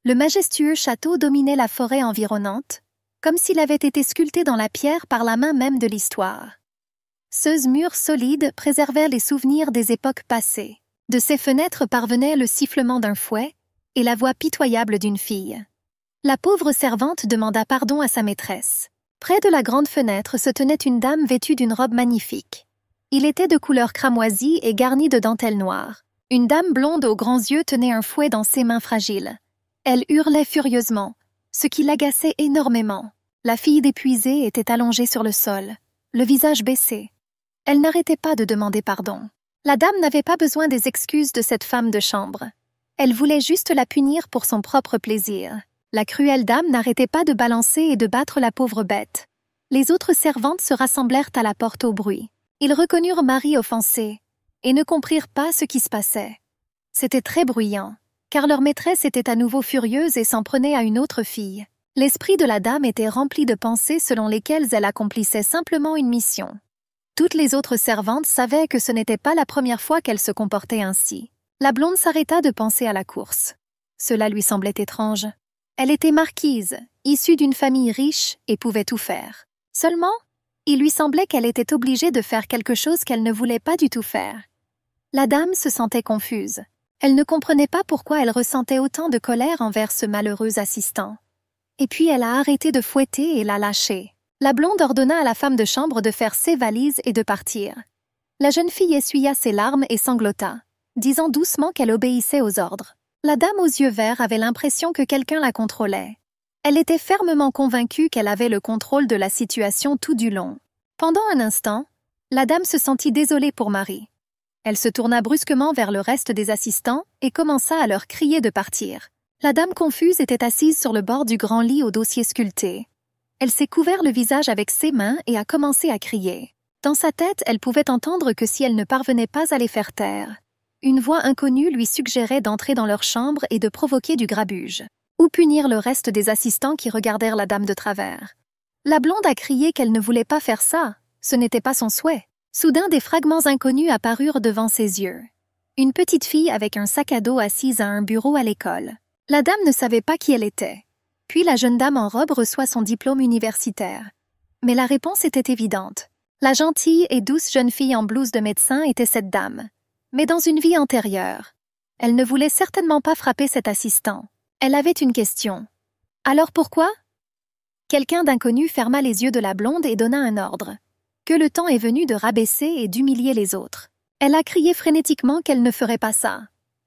Le majestueux château dominait la forêt environnante, comme s'il avait été sculpté dans la pierre par la main même de l'histoire. Ces murs solides préservaient les souvenirs des époques passées. De ses fenêtres parvenait le sifflement d'un fouet et la voix pitoyable d'une fille. La pauvre servante demanda pardon à sa maîtresse. Près de la grande fenêtre se tenait une dame vêtue d'une robe magnifique. Il était de couleur cramoisie et garni de dentelles noires. Une dame blonde aux grands yeux tenait un fouet dans ses mains fragiles. Elle hurlait furieusement, ce qui l'agaçait énormément. La fille d'épuisée était allongée sur le sol, le visage baissé. Elle n'arrêtait pas de demander pardon. La dame n'avait pas besoin des excuses de cette femme de chambre. Elle voulait juste la punir pour son propre plaisir. La cruelle dame n'arrêtait pas de balancer et de battre la pauvre bête. Les autres servantes se rassemblèrent à la porte au bruit. Ils reconnurent Marie offensée et ne comprirent pas ce qui se passait. C'était très bruyant, car leur maîtresse était à nouveau furieuse et s'en prenait à une autre fille. L'esprit de la dame était rempli de pensées selon lesquelles elle accomplissait simplement une mission. Toutes les autres servantes savaient que ce n'était pas la première fois qu'elle se comportait ainsi. La blonde s'arrêta de penser à la course. Cela lui semblait étrange. Elle était marquise, issue d'une famille riche et pouvait tout faire. Seulement, il lui semblait qu'elle était obligée de faire quelque chose qu'elle ne voulait pas du tout faire. La dame se sentait confuse. Elle ne comprenait pas pourquoi elle ressentait autant de colère envers ce malheureux assistant. Et puis elle a arrêté de fouetter et l'a lâché. La blonde ordonna à la femme de chambre de faire ses valises et de partir. La jeune fille essuya ses larmes et sanglota, disant doucement qu'elle obéissait aux ordres. La dame aux yeux verts avait l'impression que quelqu'un la contrôlait. Elle était fermement convaincue qu'elle avait le contrôle de la situation tout du long. Pendant un instant, la dame se sentit désolée pour Marie. Elle se tourna brusquement vers le reste des assistants et commença à leur crier de partir. La dame confuse était assise sur le bord du grand lit au dossier sculpté. Elle s'est couvert le visage avec ses mains et a commencé à crier. Dans sa tête, elle pouvait entendre que si elle ne parvenait pas à les faire taire, une voix inconnue lui suggérait d'entrer dans leur chambre et de provoquer du grabuge, ou punir le reste des assistants qui regardèrent la dame de travers. La blonde a crié qu'elle ne voulait pas faire ça, ce n'était pas son souhait. Soudain, des fragments inconnus apparurent devant ses yeux. Une petite fille avec un sac à dos assise à un bureau à l'école. La dame ne savait pas qui elle était. Puis la jeune dame en robe reçoit son diplôme universitaire. Mais la réponse était évidente. La gentille et douce jeune fille en blouse de médecin était cette dame. Mais dans une vie antérieure. Elle ne voulait certainement pas frapper cet assistant. Elle avait une question. Alors pourquoi? Quelqu'un d'inconnu ferma les yeux de la blonde et donna un ordre. Que le temps est venu de rabaisser et d'humilier les autres. Elle a crié frénétiquement qu'elle ne ferait pas ça.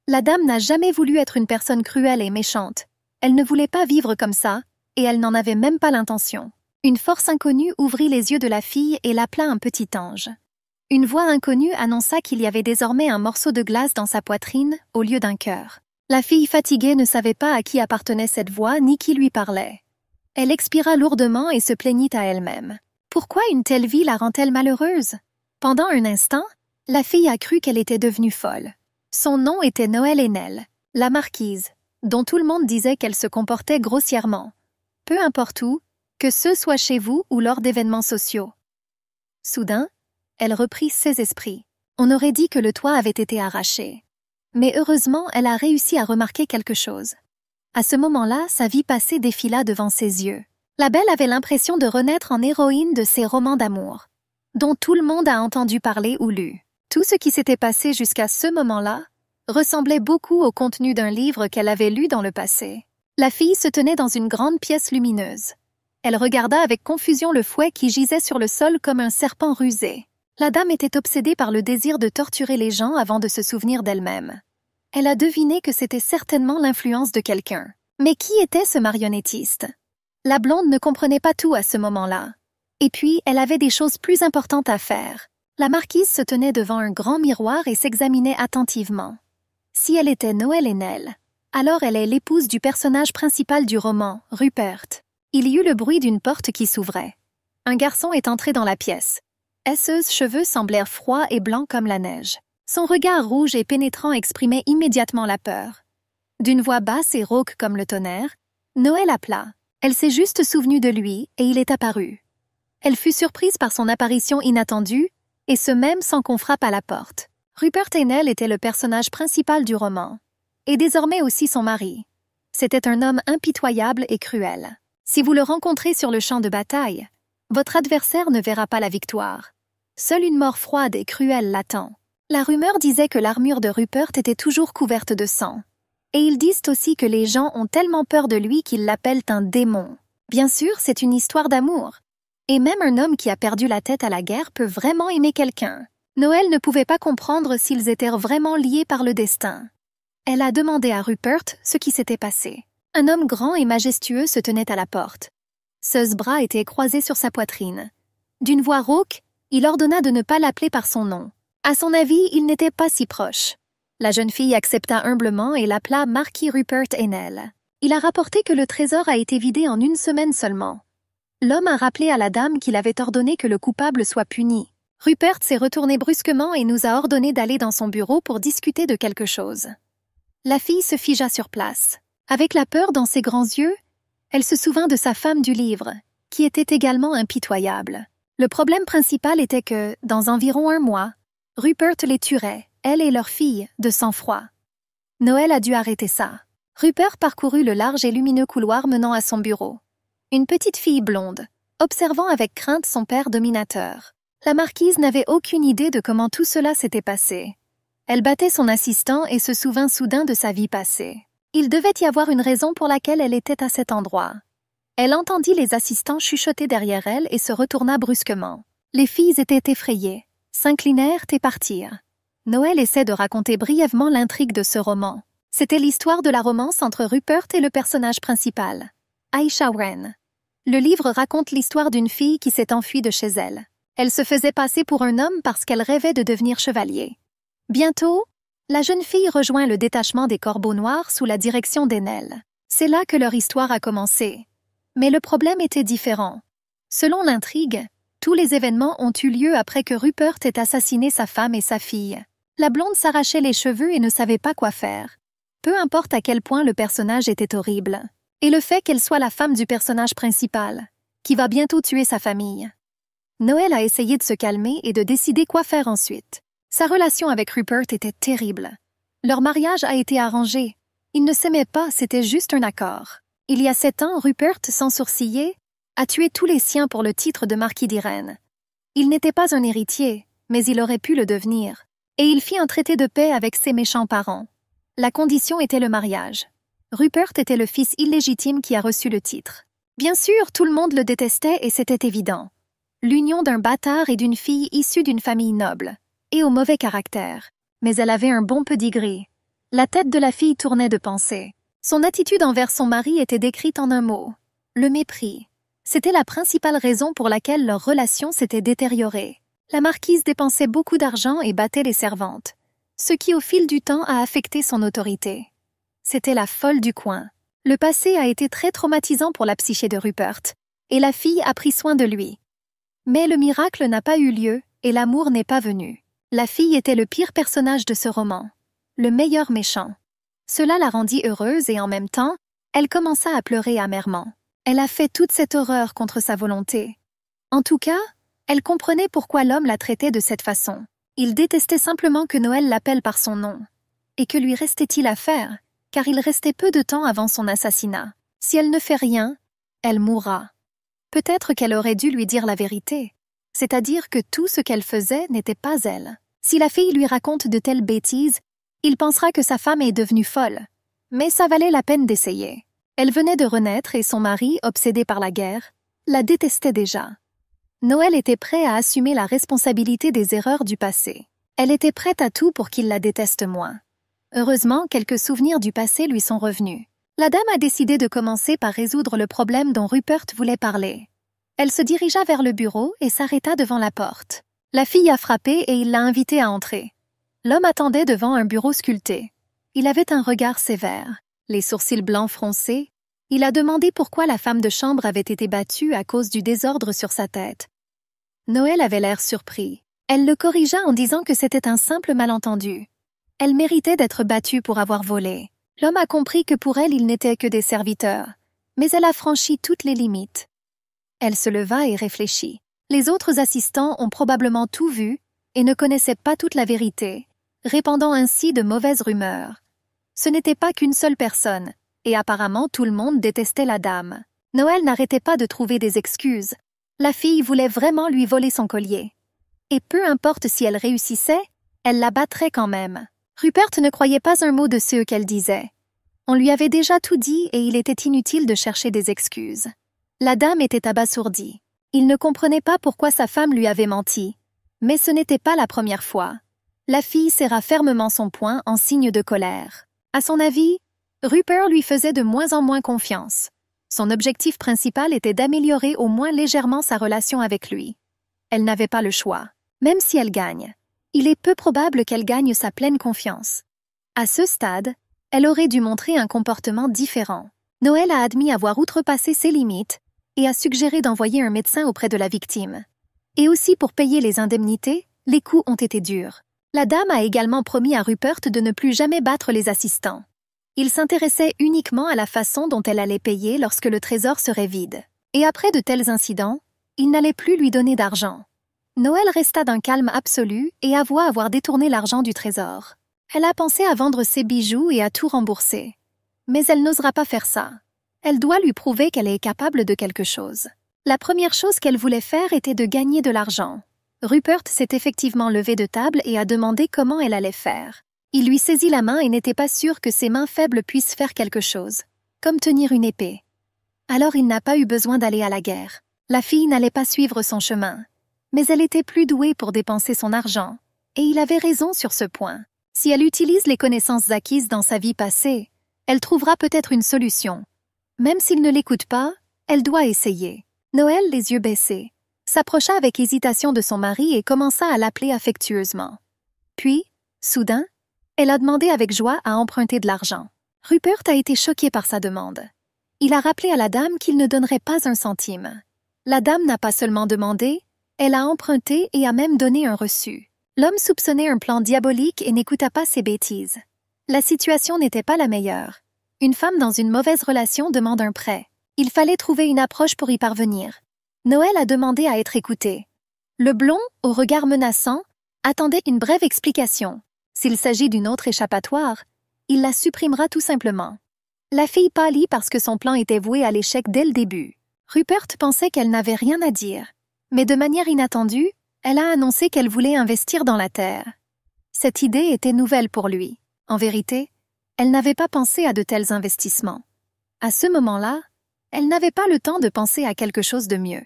La dame n'a jamais voulu être une personne cruelle et méchante. Elle ne voulait pas vivre comme ça, et elle n'en avait même pas l'intention. Une force inconnue ouvrit les yeux de la fille et l'appela un petit ange. Une voix inconnue annonça qu'il y avait désormais un morceau de glace dans sa poitrine au lieu d'un cœur. La fille fatiguée ne savait pas à qui appartenait cette voix ni qui lui parlait. Elle expira lourdement et se plaignit à elle-même. Pourquoi une telle vie la rend-elle malheureuse? Pendant un instant, la fille a cru qu'elle était devenue folle. Son nom était Noël Haenel, la marquise, dont tout le monde disait qu'elle se comportait grossièrement. Peu importe où, que ce soit chez vous ou lors d'événements sociaux. Soudain, elle reprit ses esprits. On aurait dit que le toit avait été arraché. Mais heureusement, elle a réussi à remarquer quelque chose. À ce moment-là, sa vie passée défila devant ses yeux. La belle avait l'impression de renaître en héroïne de ses romans d'amour, dont tout le monde a entendu parler ou lu. Tout ce qui s'était passé jusqu'à ce moment-là ressemblait beaucoup au contenu d'un livre qu'elle avait lu dans le passé. La fille se tenait dans une grande pièce lumineuse. Elle regarda avec confusion le fouet qui gisait sur le sol comme un serpent rusé. La dame était obsédée par le désir de torturer les gens avant de se souvenir d'elle-même. Elle a deviné que c'était certainement l'influence de quelqu'un. Mais qui était ce marionnettiste? La blonde ne comprenait pas tout à ce moment-là. Et puis, elle avait des choses plus importantes à faire. La marquise se tenait devant un grand miroir et s'examinait attentivement. Si elle était Noël Haenel, alors elle est l'épouse du personnage principal du roman, Rupert. Il y eut le bruit d'une porte qui s'ouvrait. Un garçon est entré dans la pièce. Ses cheveux semblèrent froids et blancs comme la neige. Son regard rouge et pénétrant exprimait immédiatement la peur. D'une voix basse et rauque comme le tonnerre, Noël appela. Elle s'est juste souvenue de lui et il est apparu. Elle fut surprise par son apparition inattendue, et ce même sans qu'on frappe à la porte. Rupert Haenel était le personnage principal du roman, et désormais aussi son mari. C'était un homme impitoyable et cruel. Si vous le rencontrez sur le champ de bataille, votre adversaire ne verra pas la victoire. Seule une mort froide et cruelle l'attend. La rumeur disait que l'armure de Rupert était toujours couverte de sang. Et ils disent aussi que les gens ont tellement peur de lui qu'ils l'appellent un démon. Bien sûr, c'est une histoire d'amour. Et même un homme qui a perdu la tête à la guerre peut vraiment aimer quelqu'un. Noël ne pouvait pas comprendre s'ils étaient vraiment liés par le destin. Elle a demandé à Rupert ce qui s'était passé. Un homme grand et majestueux se tenait à la porte. Ses bras étaient croisés sur sa poitrine. D'une voix rauque, il ordonna de ne pas l'appeler par son nom. À son avis, il n'était pas si proche. La jeune fille accepta humblement et l'appela Marquis Rupert Enel. Il a rapporté que le trésor a été vidé en une semaine seulement. L'homme a rappelé à la dame qu'il avait ordonné que le coupable soit puni. Rupert s'est retourné brusquement et nous a ordonné d'aller dans son bureau pour discuter de quelque chose. La fille se figea sur place. Avec la peur dans ses grands yeux, elle se souvint de sa femme du livre, qui était également impitoyable. Le problème principal était que, dans environ 1 mois, Rupert les tuerait, elle et leur fille, de sang-froid. Noël a dû arrêter ça. Rupert parcourut le large et lumineux couloir menant à son bureau. Une petite fille blonde, observant avec crainte son père dominateur. La marquise n'avait aucune idée de comment tout cela s'était passé. Elle battait son assistant et se souvint soudain de sa vie passée. Il devait y avoir une raison pour laquelle elle était à cet endroit. Elle entendit les assistants chuchoter derrière elle et se retourna brusquement. Les filles étaient effrayées, s'inclinèrent et partirent. Noël essaie de raconter brièvement l'intrigue de ce roman. C'était l'histoire de la romance entre Rupert et le personnage principal, Aisha Wren. Le livre raconte l'histoire d'une fille qui s'est enfuie de chez elle. Elle se faisait passer pour un homme parce qu'elle rêvait de devenir chevalier. Bientôt, la jeune fille rejoint le détachement des Corbeaux Noirs sous la direction d'Enel. C'est là que leur histoire a commencé. Mais le problème était différent. Selon l'intrigue, tous les événements ont eu lieu après que Rupert ait assassiné sa femme et sa fille. La blonde s'arrachait les cheveux et ne savait pas quoi faire. Peu importe à quel point le personnage était horrible. Et le fait qu'elle soit la femme du personnage principal, qui va bientôt tuer sa famille. Noël a essayé de se calmer et de décider quoi faire ensuite. Sa relation avec Rupert était terrible. Leur mariage a été arrangé. Ils ne s'aimaient pas, c'était juste un accord. Il y a 7 ans, Rupert, sans sourciller, a tué tous les siens pour le titre de marquis d'Irène. Il n'était pas un héritier, mais il aurait pu le devenir. Et il fit un traité de paix avec ses méchants parents. La condition était le mariage. Rupert était le fils illégitime qui a reçu le titre. Bien sûr, tout le monde le détestait et c'était évident. L'union d'un bâtard et d'une fille issue d'une famille noble, et au mauvais caractère. Mais elle avait un bon pedigree. La tête de la fille tournait de pensée. Son attitude envers son mari était décrite en un mot. Le mépris. C'était la principale raison pour laquelle leur relation s'était détériorée. La marquise dépensait beaucoup d'argent et battait les servantes, ce qui au fil du temps a affecté son autorité. C'était la folle du coin. Le passé a été très traumatisant pour la psyché de Rupert, et la fille a pris soin de lui. Mais le miracle n'a pas eu lieu, et l'amour n'est pas venu. La fille était le pire personnage de ce roman, le meilleur méchant. Cela la rendit heureuse et en même temps, elle commença à pleurer amèrement. Elle a fait toute cette horreur contre sa volonté. En tout cas, elle comprenait pourquoi l'homme la traitait de cette façon. Il détestait simplement que Noël l'appelle par son nom. Et que lui restait-il à faire, car il restait peu de temps avant son assassinat. Si elle ne fait rien, elle mourra. Peut-être qu'elle aurait dû lui dire la vérité, c'est-à-dire que tout ce qu'elle faisait n'était pas elle. Si la fille lui raconte de telles bêtises, il pensera que sa femme est devenue folle. Mais ça valait la peine d'essayer. Elle venait de renaître et son mari, obsédé par la guerre, la détestait déjà. Noël était prêt à assumer la responsabilité des erreurs du passé. Elle était prête à tout pour qu'il la déteste moins. Heureusement, quelques souvenirs du passé lui sont revenus. La dame a décidé de commencer par résoudre le problème dont Rupert voulait parler. Elle se dirigea vers le bureau et s'arrêta devant la porte. La fille a frappé et il l'a invitée à entrer. L'homme attendait devant un bureau sculpté. Il avait un regard sévère, les sourcils blancs froncés. Il a demandé pourquoi la femme de chambre avait été battue à cause du désordre sur sa tête. Noël avait l'air surpris. Elle le corrigea en disant que c'était un simple malentendu. Elle méritait d'être battue pour avoir volé. L'homme a compris que pour elle, ils n'étaient que des serviteurs. Mais elle a franchi toutes les limites. Elle se leva et réfléchit. Les autres assistants ont probablement tout vu et ne connaissaient pas toute la vérité, répandant ainsi de mauvaises rumeurs. Ce n'était pas qu'une seule personne, et apparemment tout le monde détestait la dame. Noël n'arrêtait pas de trouver des excuses. La fille voulait vraiment lui voler son collier. Et peu importe si elle réussissait, elle la battrait quand même. Rupert ne croyait pas un mot de ce qu'elle disait. On lui avait déjà tout dit et il était inutile de chercher des excuses. La dame était abasourdie. Il ne comprenait pas pourquoi sa femme lui avait menti. Mais ce n'était pas la première fois. La fille serra fermement son poing en signe de colère. À son avis, Rupert lui faisait de moins en moins confiance. Son objectif principal était d'améliorer au moins légèrement sa relation avec lui. Elle n'avait pas le choix. Même si elle gagne, il est peu probable qu'elle gagne sa pleine confiance. À ce stade, elle aurait dû montrer un comportement différent. Noël a admis avoir outrepassé ses limites et a suggéré d'envoyer un médecin auprès de la victime. Et aussi pour payer les indemnités, les coups ont été durs. La dame a également promis à Rupert de ne plus jamais battre les assistants. Il s'intéressait uniquement à la façon dont elle allait payer lorsque le trésor serait vide. Et après de tels incidents, il n'allait plus lui donner d'argent. Noël resta d'un calme absolu et avoua avoir détourné l'argent du trésor. Elle a pensé à vendre ses bijoux et à tout rembourser. Mais elle n'osera pas faire ça. Elle doit lui prouver qu'elle est capable de quelque chose. La première chose qu'elle voulait faire était de gagner de l'argent. Rupert s'est effectivement levé de table et a demandé comment elle allait faire. Il lui saisit la main et n'était pas sûr que ses mains faibles puissent faire quelque chose, comme tenir une épée. Alors il n'a pas eu besoin d'aller à la guerre. La fille n'allait pas suivre son chemin. Mais elle était plus douée pour dépenser son argent, et il avait raison sur ce point. Si elle utilise les connaissances acquises dans sa vie passée, elle trouvera peut-être une solution. Même s'il ne l'écoute pas, elle doit essayer. Noël, les yeux baissés, s'approcha avec hésitation de son mari et commença à l'appeler affectueusement. Puis, soudain, elle a demandé avec joie à emprunter de l'argent. Rupert a été choqué par sa demande. Il a rappelé à la dame qu'il ne donnerait pas un centime. La dame n'a pas seulement demandé, elle a emprunté et a même donné un reçu. L'homme soupçonnait un plan diabolique et n'écouta pas ses bêtises. La situation n'était pas la meilleure. Une femme dans une mauvaise relation demande un prêt. Il fallait trouver une approche pour y parvenir. Noël a demandé à être écouté. Le blond, au regard menaçant, attendait une brève explication. S'il s'agit d'une autre échappatoire, il la supprimera tout simplement. La fille pâlit parce que son plan était voué à l'échec dès le début. Rupert pensait qu'elle n'avait rien à dire. Mais de manière inattendue, elle a annoncé qu'elle voulait investir dans la terre. Cette idée était nouvelle pour lui. En vérité, elle n'avait pas pensé à de tels investissements. À ce moment-là, elle n'avait pas le temps de penser à quelque chose de mieux.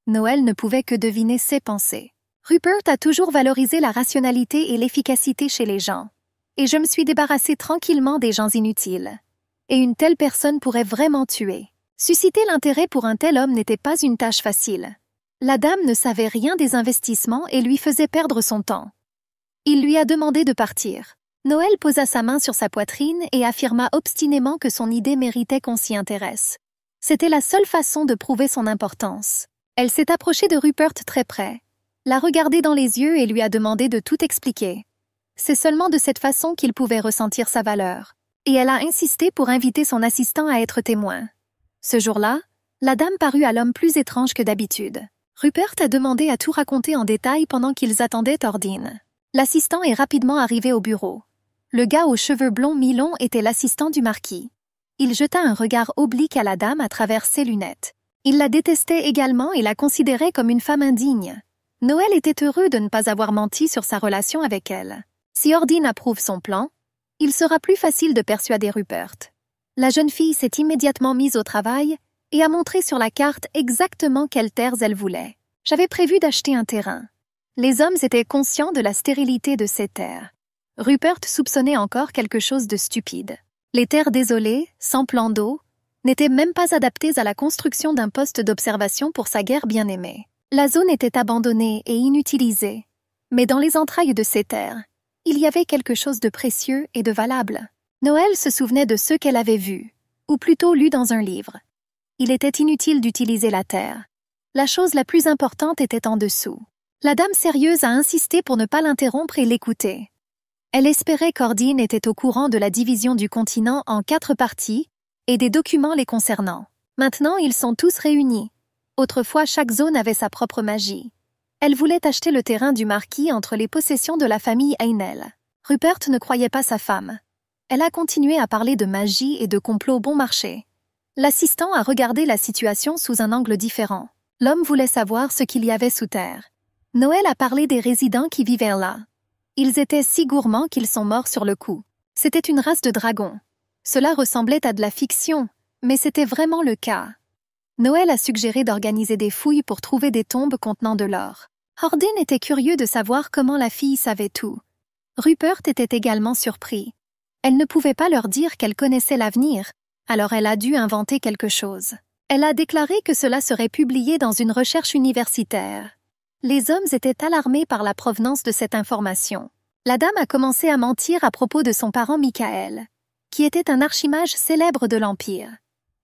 Noël ne pouvait que deviner ses pensées. Rupert a toujours valorisé la rationalité et l'efficacité chez les gens. Et je me suis débarrassée tranquillement des gens inutiles. Et une telle personne pourrait vraiment tuer. Susciter l'intérêt pour un tel homme n'était pas une tâche facile. La dame ne savait rien des investissements et lui faisait perdre son temps. Il lui a demandé de partir. Noël posa sa main sur sa poitrine et affirma obstinément que son idée méritait qu'on s'y intéresse. C'était la seule façon de prouver son importance. Elle s'est approchée de Rupert très près, l'a regardé dans les yeux et lui a demandé de tout expliquer. C'est seulement de cette façon qu'il pouvait ressentir sa valeur. Et elle a insisté pour inviter son assistant à être témoin. Ce jour-là, la dame parut à l'homme plus étrange que d'habitude. Rupert a demandé à tout raconter en détail pendant qu'ils attendaient Ordine. L'assistant est rapidement arrivé au bureau. Le gars aux cheveux blonds mi-longs était l'assistant du marquis. Il jeta un regard oblique à la dame à travers ses lunettes. Il la détestait également et la considérait comme une femme indigne. Noël était heureux de ne pas avoir menti sur sa relation avec elle. Si Ordine approuve son plan, il sera plus facile de persuader Rupert. La jeune fille s'est immédiatement mise au travail et a montré sur la carte exactement quelles terres elle voulait. J'avais prévu d'acheter un terrain. Les hommes étaient conscients de la stérilité de ces terres. Rupert soupçonnait encore quelque chose de stupide. Les terres désolées, sans plan d'eau, n'étaient même pas adaptées à la construction d'un poste d'observation pour sa guerre bien-aimée. La zone était abandonnée et inutilisée. Mais dans les entrailles de ces terres, il y avait quelque chose de précieux et de valable. Noël se souvenait de ceux qu'elle avait vus, ou plutôt lus dans un livre. Il était inutile d'utiliser la terre. La chose la plus importante était en dessous. La dame sérieuse a insisté pour ne pas l'interrompre et l'écouter. Elle espérait qu'Ordine était au courant de la division du continent en 4 parties et des documents les concernant. Maintenant, ils sont tous réunis. Autrefois, chaque zone avait sa propre magie. Elle voulait acheter le terrain du marquis entre les possessions de la famille Heinel. Rupert ne croyait pas sa femme. Elle a continué à parler de magie et de complot bon marché. L'assistant a regardé la situation sous un angle différent. L'homme voulait savoir ce qu'il y avait sous terre. Noël a parlé des résidents qui vivaient là. Ils étaient si gourmands qu'ils sont morts sur le coup. C'était une race de dragons. Cela ressemblait à de la fiction, mais c'était vraiment le cas. Noël a suggéré d'organiser des fouilles pour trouver des tombes contenant de l'or. Hordin était curieux de savoir comment la fille savait tout. Rupert était également surpris. Elle ne pouvait pas leur dire qu'elle connaissait l'avenir, alors elle a dû inventer quelque chose. Elle a déclaré que cela serait publié dans une recherche universitaire. Les hommes étaient alarmés par la provenance de cette information. La dame a commencé à mentir à propos de son parent Michael, qui était un archimage célèbre de l'Empire.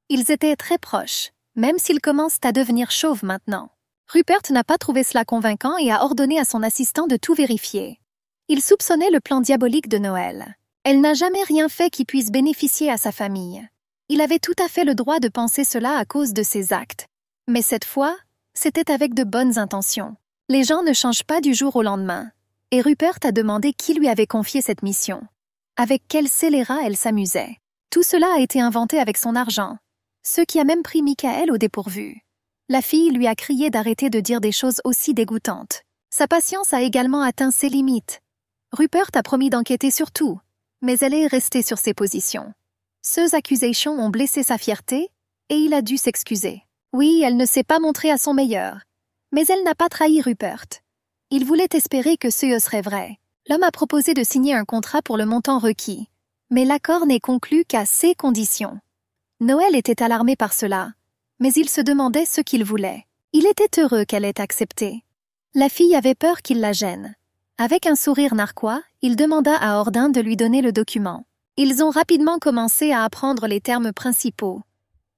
Ils étaient très proches, même s'ils commencent à devenir chauves maintenant. Rupert n'a pas trouvé cela convaincant et a ordonné à son assistant de tout vérifier. Il soupçonnait le plan diabolique de Noël. Elle n'a jamais rien fait qui puisse bénéficier à sa famille. Il avait tout à fait le droit de penser cela à cause de ses actes. Mais cette fois, c'était avec de bonnes intentions. Les gens ne changent pas du jour au lendemain. Et Rupert a demandé qui lui avait confié cette mission. Avec quel scélérat elle s'amusait. Tout cela a été inventé avec son argent. Ce qui a même pris Michael au dépourvu. La fille lui a crié d'arrêter de dire des choses aussi dégoûtantes. Sa patience a également atteint ses limites. Rupert a promis d'enquêter sur tout, mais elle est restée sur ses positions. Ces accusations ont blessé sa fierté, et il a dû s'excuser. Oui, elle ne s'est pas montrée à son meilleur, mais elle n'a pas trahi Rupert. Il voulait espérer que ce serait vrai. L'homme a proposé de signer un contrat pour le montant requis, mais l'accord n'est conclu qu'à ses conditions. Noël était alarmé par cela, mais il se demandait ce qu'il voulait. Il était heureux qu'elle ait accepté. La fille avait peur qu'il la gêne. Avec un sourire narquois, il demanda à Hordin de lui donner le document. Ils ont rapidement commencé à apprendre les termes principaux.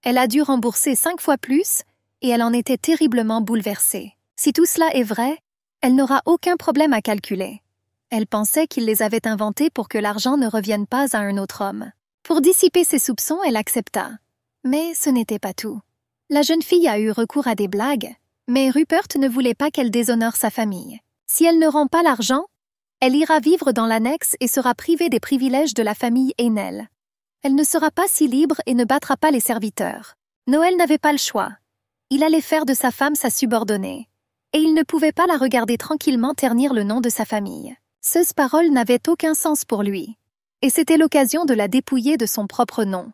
Elle a dû rembourser 5 fois plus, et elle en était terriblement bouleversée. Si tout cela est vrai, elle n'aura aucun problème à calculer. Elle pensait qu'il les avait inventés pour que l'argent ne revienne pas à un autre homme. Pour dissiper ses soupçons, elle accepta. Mais ce n'était pas tout. La jeune fille a eu recours à des blagues, mais Rupert ne voulait pas qu'elle déshonore sa famille. Si elle ne rend pas l'argent, elle ira vivre dans l'annexe et sera privée des privilèges de la famille Haynel. Elle ne sera pas si libre et ne battra pas les serviteurs. Noël n'avait pas le choix. Il allait faire de sa femme sa subordonnée, et il ne pouvait pas la regarder tranquillement ternir le nom de sa famille. Ces paroles n'avaient aucun sens pour lui, et c'était l'occasion de la dépouiller de son propre nom.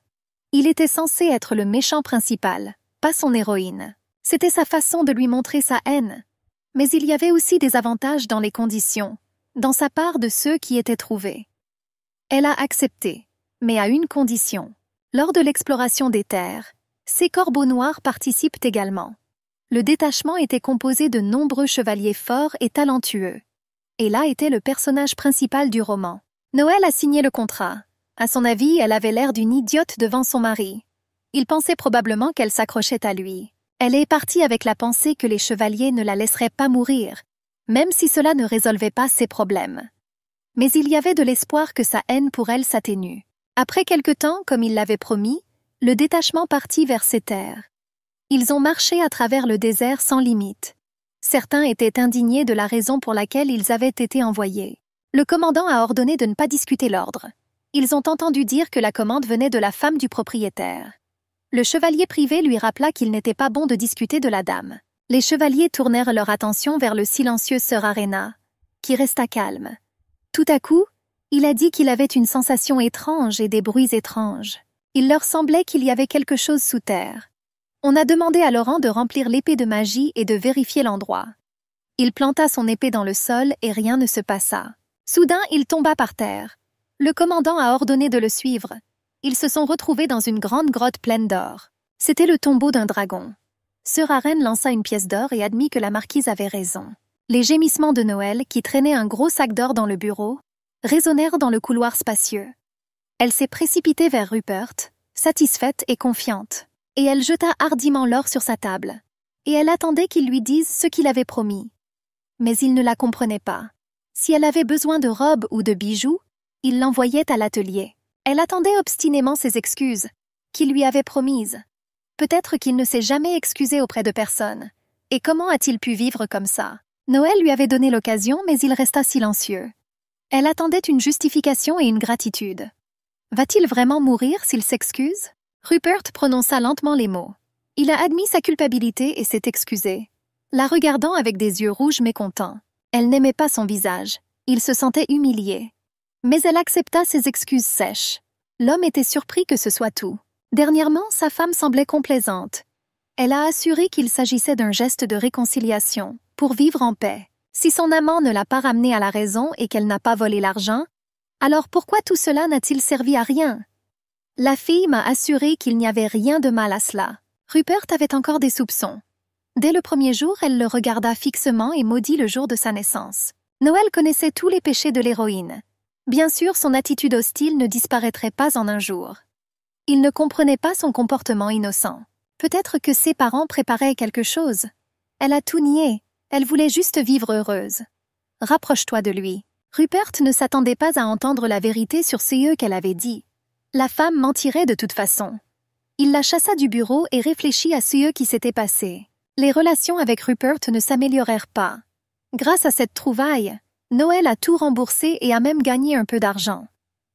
Il était censé être le méchant principal, pas son héroïne. C'était sa façon de lui montrer sa haine. Mais il y avait aussi des avantages dans les conditions, dans sa part de ceux qui étaient trouvés. Elle a accepté, mais à une condition. Lors de l'exploration des terres, ces corbeaux noirs participent également. Le détachement était composé de nombreux chevaliers forts et talentueux. Et là était le personnage principal du roman. Noël a signé le contrat. À son avis, elle avait l'air d'une idiote devant son mari. Il pensait probablement qu'elle s'accrochait à lui. Elle est partie avec la pensée que les chevaliers ne la laisseraient pas mourir, même si cela ne résolvait pas ses problèmes. Mais il y avait de l'espoir que sa haine pour elle s'atténue. Après quelque temps, comme il l'avait promis, le détachement partit vers ces terres. Ils ont marché à travers le désert sans limite. Certains étaient indignés de la raison pour laquelle ils avaient été envoyés. Le commandant a ordonné de ne pas discuter l'ordre. Ils ont entendu dire que la commande venait de la femme du propriétaire. Le chevalier privé lui rappela qu'il n'était pas bon de discuter de la dame. Les chevaliers tournèrent leur attention vers le silencieux Sir Arena, qui resta calme. Tout à coup, il a dit qu'il avait une sensation étrange et des bruits étranges. Il leur semblait qu'il y avait quelque chose sous terre. On a demandé à Laurent de remplir l'épée de magie et de vérifier l'endroit. Il planta son épée dans le sol et rien ne se passa. Soudain, il tomba par terre. Le commandant a ordonné de le suivre. Ils se sont retrouvés dans une grande grotte pleine d'or. C'était le tombeau d'un dragon. Sir Aren lança une pièce d'or et admit que la marquise avait raison. Les gémissements de Noël, qui traînait un gros sac d'or dans le bureau, résonnèrent dans le couloir spacieux. Elle s'est précipitée vers Rupert, satisfaite et confiante, et elle jeta hardiment l'or sur sa table. Et elle attendait qu'il lui dise ce qu'il avait promis. Mais il ne la comprenait pas. Si elle avait besoin de robes ou de bijoux, il l'envoyait à l'atelier. Elle attendait obstinément ses excuses, qu'il lui avait promises. Peut-être qu'il ne s'est jamais excusé auprès de personne. Et comment a-t-il pu vivre comme ça? Noël lui avait donné l'occasion, mais il resta silencieux. Elle attendait une justification et une gratitude. Va-t-il vraiment mourir s'il s'excuse? Rupert prononça lentement les mots. Il a admis sa culpabilité et s'est excusé, la regardant avec des yeux rouges mécontents. Elle n'aimait pas son visage. Il se sentait humilié. Mais elle accepta ses excuses sèches. L'homme était surpris que ce soit tout. Dernièrement, sa femme semblait complaisante. Elle a assuré qu'il s'agissait d'un geste de réconciliation, pour vivre en paix. Si son amant ne l'a pas ramenée à la raison et qu'elle n'a pas volé l'argent, alors pourquoi tout cela n'a-t-il servi à rien? La fille m'a assuré qu'il n'y avait rien de mal à cela. Rupert avait encore des soupçons. Dès le premier jour, elle le regarda fixement et maudit le jour de sa naissance. Noël connaissait tous les péchés de l'héroïne. Bien sûr, son attitude hostile ne disparaîtrait pas en un jour. Il ne comprenait pas son comportement innocent. Peut-être que ses parents préparaient quelque chose. Elle a tout nié. Elle voulait juste vivre heureuse. Rapproche-toi de lui. Rupert ne s'attendait pas à entendre la vérité sur ce qu'elle avait dit. La femme mentirait de toute façon. Il la chassa du bureau et réfléchit à ce qui s'était passé. Les relations avec Rupert ne s'améliorèrent pas. Grâce à cette trouvaille, Noël a tout remboursé et a même gagné un peu d'argent.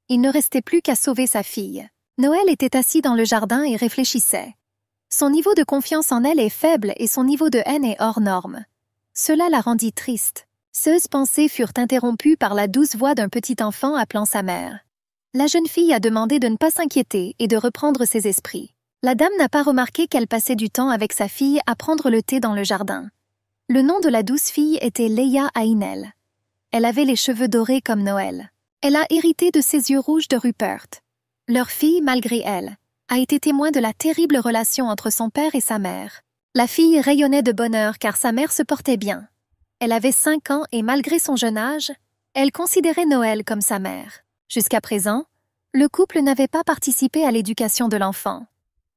Il ne restait plus qu'à sauver sa fille. Noël était assis dans le jardin et réfléchissait. Son niveau de confiance en elle est faible et son niveau de haine est hors norme. Cela la rendit triste. Ces pensées furent interrompues par la douce voix d'un petit enfant appelant sa mère. La jeune fille a demandé de ne pas s'inquiéter et de reprendre ses esprits. La dame n'a pas remarqué qu'elle passait du temps avec sa fille à prendre le thé dans le jardin. Le nom de la douce fille était Leia Ainel. Elle avait les cheveux dorés comme Noël. Elle a hérité de ses yeux rouges de Rupert. Leur fille, malgré elle, a été témoin de la terrible relation entre son père et sa mère. La fille rayonnait de bonheur car sa mère se portait bien. Elle avait 5 ans et malgré son jeune âge, elle considérait Noël comme sa mère. Jusqu'à présent, le couple n'avait pas participé à l'éducation de l'enfant.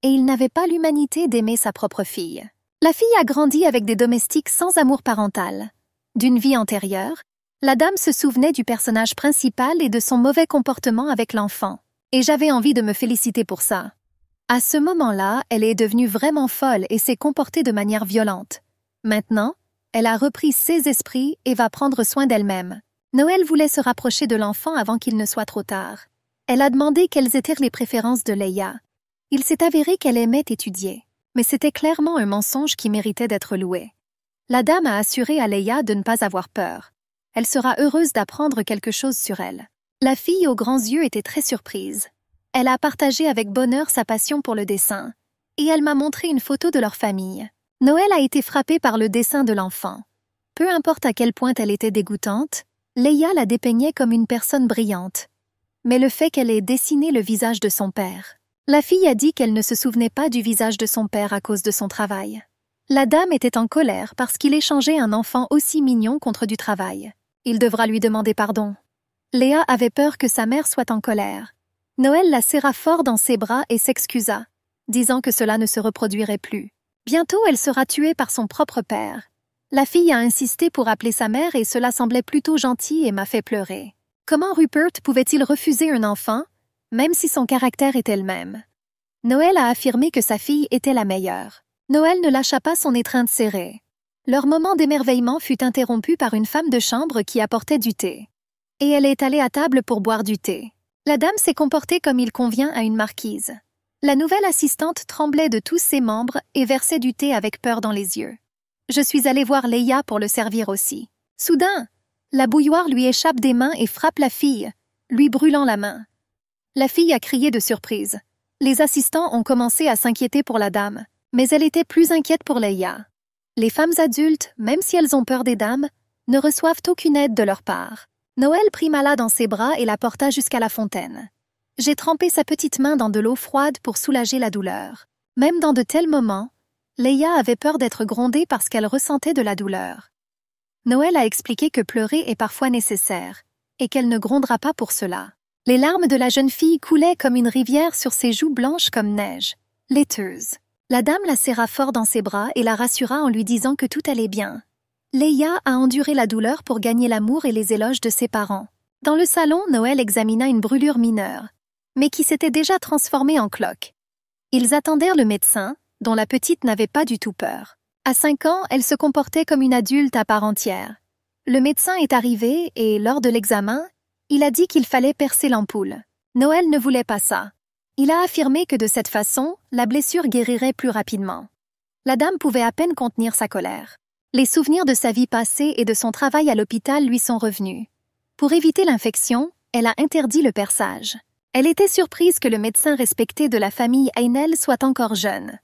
Et il n'avait pas l'humanité d'aimer sa propre fille. La fille a grandi avec des domestiques sans amour parental. D'une vie antérieure, la dame se souvenait du personnage principal et de son mauvais comportement avec l'enfant. Et j'avais envie de me féliciter pour ça. À ce moment-là, elle est devenue vraiment folle et s'est comportée de manière violente. Maintenant, elle a repris ses esprits et va prendre soin d'elle-même. Noël voulait se rapprocher de l'enfant avant qu'il ne soit trop tard. Elle a demandé quelles étaient les préférences de Leia. Il s'est avéré qu'elle aimait étudier, mais c'était clairement un mensonge qui méritait d'être loué. La dame a assuré à Leia de ne pas avoir peur. Elle sera heureuse d'apprendre quelque chose sur elle. La fille aux grands yeux était très surprise. Elle a partagé avec bonheur sa passion pour le dessin, et elle m'a montré une photo de leur famille. Noël a été frappée par le dessin de l'enfant. Peu importe à quel point elle était dégoûtante, Leia la dépeignait comme une personne brillante. Mais le fait qu'elle ait dessiné le visage de son père. La fille a dit qu'elle ne se souvenait pas du visage de son père à cause de son travail. La dame était en colère parce qu'il échangeait un enfant aussi mignon contre du travail. Il devra lui demander pardon. Léa avait peur que sa mère soit en colère. Noël la serra fort dans ses bras et s'excusa, disant que cela ne se reproduirait plus. Bientôt, elle sera tuée par son propre père. La fille a insisté pour appeler sa mère et cela semblait plutôt gentil et m'a fait pleurer. Comment Rupert pouvait-il refuser un enfant, même si son caractère était le même? Noël a affirmé que sa fille était la meilleure. Noël ne lâcha pas son étreinte serrée. Leur moment d'émerveillement fut interrompu par une femme de chambre qui apportait du thé. Et elle est allée à table pour boire du thé. La dame s'est comportée comme il convient à une marquise. La nouvelle assistante tremblait de tous ses membres et versait du thé avec peur dans les yeux. Je suis allée voir Leia pour le servir aussi. Soudain, la bouilloire lui échappe des mains et frappe la fille, lui brûlant la main. La fille a crié de surprise. Les assistants ont commencé à s'inquiéter pour la dame, mais elle était plus inquiète pour Leia. Les femmes adultes, même si elles ont peur des dames, ne reçoivent aucune aide de leur part. Noël prit Mala dans ses bras et la porta jusqu'à la fontaine. J'ai trempé sa petite main dans de l'eau froide pour soulager la douleur. Même dans de tels moments, Leia avait peur d'être grondée parce qu'elle ressentait de la douleur. Noël a expliqué que pleurer est parfois nécessaire, et qu'elle ne grondera pas pour cela. Les larmes de la jeune fille coulaient comme une rivière sur ses joues blanches comme neige, laiteuses. La dame la serra fort dans ses bras et la rassura en lui disant que tout allait bien. Leia a enduré la douleur pour gagner l'amour et les éloges de ses parents. Dans le salon, Noël examina une brûlure mineure, mais qui s'était déjà transformée en cloque. Ils attendirent le médecin, dont la petite n'avait pas du tout peur. À 5 ans, elle se comportait comme une adulte à part entière. Le médecin est arrivé et, lors de l'examen, il a dit qu'il fallait percer l'ampoule. Noël ne voulait pas ça. Il a affirmé que de cette façon, la blessure guérirait plus rapidement. La dame pouvait à peine contenir sa colère. Les souvenirs de sa vie passée et de son travail à l'hôpital lui sont revenus. Pour éviter l'infection, elle a interdit le perçage. Elle était surprise que le médecin respecté de la famille Heinel soit encore jeune.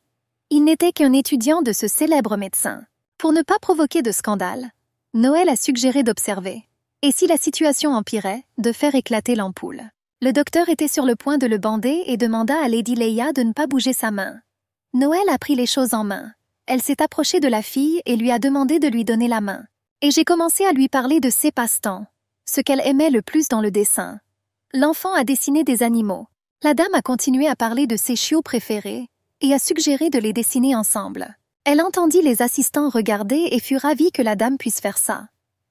Il n'était qu'un étudiant de ce célèbre médecin. Pour ne pas provoquer de scandale, Noël a suggéré d'observer. Et si la situation empirait, de faire éclater l'ampoule. Le docteur était sur le point de le bander et demanda à Lady Leia de ne pas bouger sa main. Noël a pris les choses en main. Elle s'est approchée de la fille et lui a demandé de lui donner la main. Et j'ai commencé à lui parler de ses passe-temps, ce qu'elle aimait le plus dans le dessin. L'enfant a dessiné des animaux. La dame a continué à parler de ses chiots préférés et a suggéré de les dessiner ensemble. Elle entendit les assistants regarder et fut ravie que la dame puisse faire ça.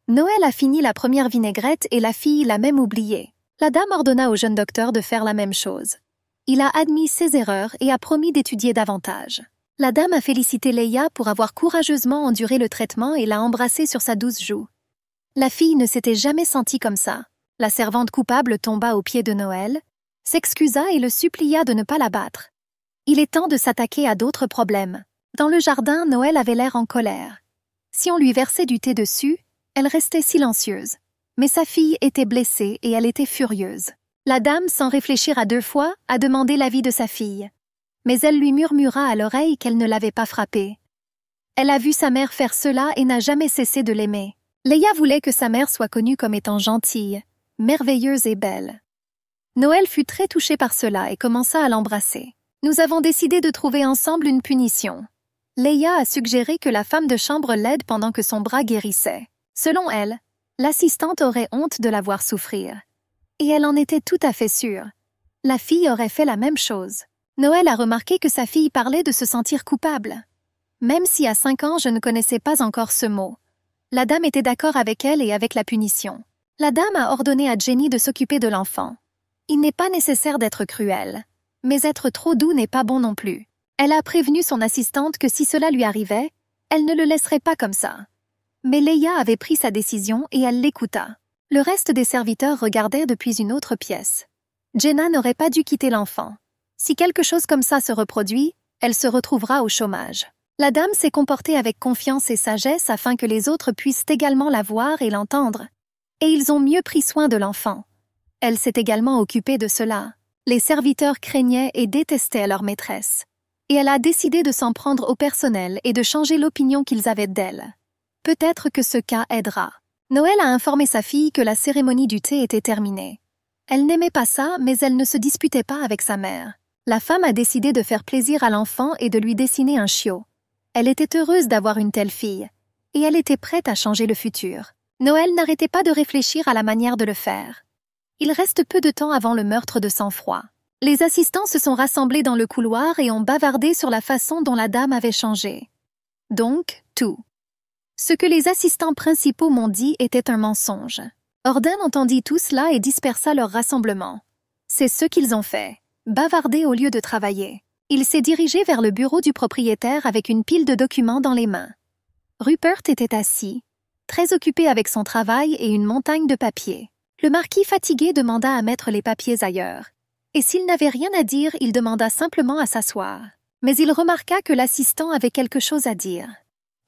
Noël a fini la première vinaigrette et la fille l'a même oubliée. La dame ordonna au jeune docteur de faire la même chose. Il a admis ses erreurs et a promis d'étudier davantage. La dame a félicité Leia pour avoir courageusement enduré le traitement et l'a embrassée sur sa douce joue. La fille ne s'était jamais sentie comme ça. La servante coupable tomba aux pieds de Noël, s'excusa et le supplia de ne pas la battre. Il est temps de s'attaquer à d'autres problèmes. Dans le jardin, Noël avait l'air en colère. Si on lui versait du thé dessus, elle restait silencieuse. Mais sa fille était blessée et elle était furieuse. La dame, sans réfléchir à deux fois, a demandé l'avis de sa fille. Mais elle lui murmura à l'oreille qu'elle ne l'avait pas frappée. Elle a vu sa mère faire cela et n'a jamais cessé de l'aimer. Leia voulait que sa mère soit connue comme étant gentille, merveilleuse et belle. Noël fut très touché par cela et commença à l'embrasser. Nous avons décidé de trouver ensemble une punition. Leia a suggéré que la femme de chambre l'aide pendant que son bras guérissait. Selon elle, l'assistante aurait honte de la voir souffrir. Et elle en était tout à fait sûre. La fille aurait fait la même chose. Noël a remarqué que sa fille parlait de se sentir coupable. Même si à 5 ans je ne connaissais pas encore ce mot. La dame était d'accord avec elle et avec la punition. La dame a ordonné à Jenny de s'occuper de l'enfant. Il n'est pas nécessaire d'être cruel, mais être trop doux n'est pas bon non plus. Elle a prévenu son assistante que si cela lui arrivait, elle ne le laisserait pas comme ça. Mais Leia avait pris sa décision et elle l'écouta. Le reste des serviteurs regardaient depuis une autre pièce. Jenna n'aurait pas dû quitter l'enfant. Si quelque chose comme ça se reproduit, elle se retrouvera au chômage. La dame s'est comportée avec confiance et sagesse afin que les autres puissent également la voir et l'entendre. Et ils ont mieux pris soin de l'enfant. Elle s'est également occupée de cela. Les serviteurs craignaient et détestaient leur maîtresse. Et elle a décidé de s'en prendre au personnel et de changer l'opinion qu'ils avaient d'elle. Peut-être que ce cas aidera. Noël a informé sa fille que la cérémonie du thé était terminée. Elle n'aimait pas ça, mais elle ne se disputait pas avec sa mère. La femme a décidé de faire plaisir à l'enfant et de lui dessiner un chiot. Elle était heureuse d'avoir une telle fille, et elle était prête à changer le futur. Noël n'arrêtait pas de réfléchir à la manière de le faire. Il reste peu de temps avant le meurtre de sang-froid. Les assistants se sont rassemblés dans le couloir et ont bavardé sur la façon dont la dame avait changé. Donc, tout. Ce que les assistants principaux m'ont dit était un mensonge. Ordin entendit tout cela et dispersa leur rassemblement. C'est ce qu'ils ont fait, bavarder au lieu de travailler. Il s'est dirigé vers le bureau du propriétaire avec une pile de documents dans les mains. Rupert était assis, très occupé avec son travail et une montagne de papiers. Le marquis fatigué demanda à mettre les papiers ailleurs. Et s'il n'avait rien à dire, il demanda simplement à s'asseoir. Mais il remarqua que l'assistant avait quelque chose à dire.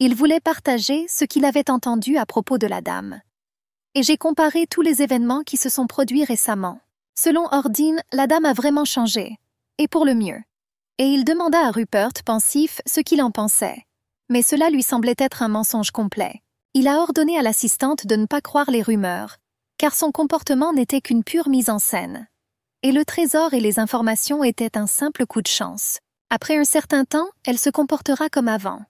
Il voulait partager ce qu'il avait entendu à propos de la dame. Et j'ai comparé tous les événements qui se sont produits récemment. Selon Ordine, la dame a vraiment changé, et pour le mieux. Et il demanda à Rupert, pensif, ce qu'il en pensait. Mais cela lui semblait être un mensonge complet. Il a ordonné à l'assistante de ne pas croire les rumeurs, car son comportement n'était qu'une pure mise en scène. Et le trésor et les informations étaient un simple coup de chance. Après un certain temps, elle se comportera comme avant.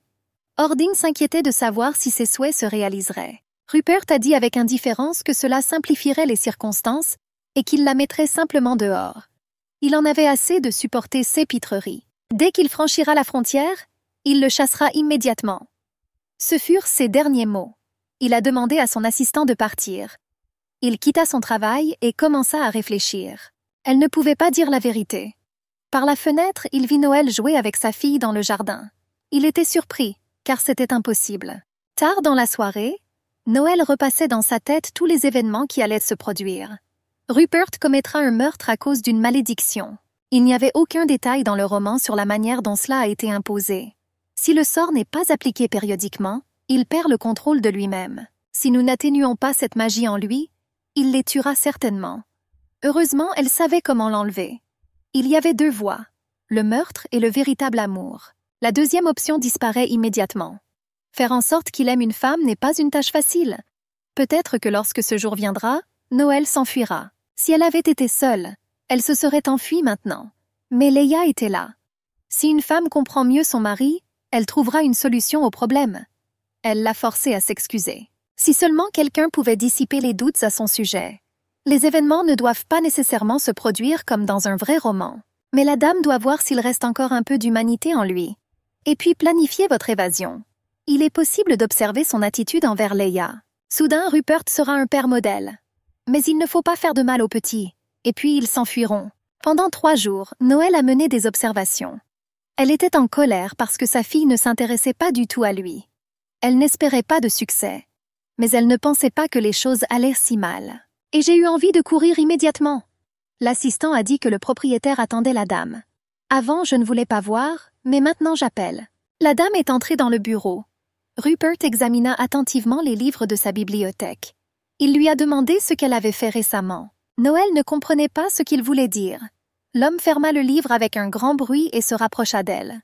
Ordine s'inquiétait de savoir si ses souhaits se réaliseraient. Rupert a dit avec indifférence que cela simplifierait les circonstances et qu'il la mettrait simplement dehors. Il en avait assez de supporter ses pitreries. Dès qu'il franchira la frontière, il le chassera immédiatement. Ce furent ses derniers mots. Il a demandé à son assistant de partir. Il quitta son travail et commença à réfléchir. Elle ne pouvait pas dire la vérité. Par la fenêtre, il vit Noël jouer avec sa fille dans le jardin. Il était surpris, car c'était impossible. Tard dans la soirée, Noël repassait dans sa tête tous les événements qui allaient se produire. Rupert commettra un meurtre à cause d'une malédiction. Il n'y avait aucun détail dans le roman sur la manière dont cela a été imposé. Si le sort n'est pas appliqué périodiquement, il perd le contrôle de lui-même. Si nous n'atténuons pas cette magie en lui, il les tuera certainement. Heureusement, elle savait comment l'enlever. Il y avait deux voies, le meurtre et le véritable amour. La deuxième option disparaît immédiatement. Faire en sorte qu'il aime une femme n'est pas une tâche facile. Peut-être que lorsque ce jour viendra, Noël s'enfuira. Si elle avait été seule, elle se serait enfuie maintenant. Mais Leia était là. Si une femme comprend mieux son mari, elle trouvera une solution au problème. Elle l'a forcé à s'excuser. Si seulement quelqu'un pouvait dissiper les doutes à son sujet. Les événements ne doivent pas nécessairement se produire comme dans un vrai roman. Mais la dame doit voir s'il reste encore un peu d'humanité en lui. Et puis planifier votre évasion. Il est possible d'observer son attitude envers Leia. Soudain, Rupert sera un père modèle. Mais il ne faut pas faire de mal aux petits. Et puis ils s'enfuiront. Pendant 3 jours, Noël a mené des observations. Elle était en colère parce que sa fille ne s'intéressait pas du tout à lui. Elle n'espérait pas de succès. Mais elle ne pensait pas que les choses allaient si mal. Et j'ai eu envie de courir immédiatement. L'assistant a dit que le propriétaire attendait la dame. Avant, je ne voulais pas voir, mais maintenant j'appelle. La dame est entrée dans le bureau. Rupert examina attentivement les livres de sa bibliothèque. Il lui a demandé ce qu'elle avait fait récemment. Noël ne comprenait pas ce qu'il voulait dire. L'homme ferma le livre avec un grand bruit et se rapprocha d'elle.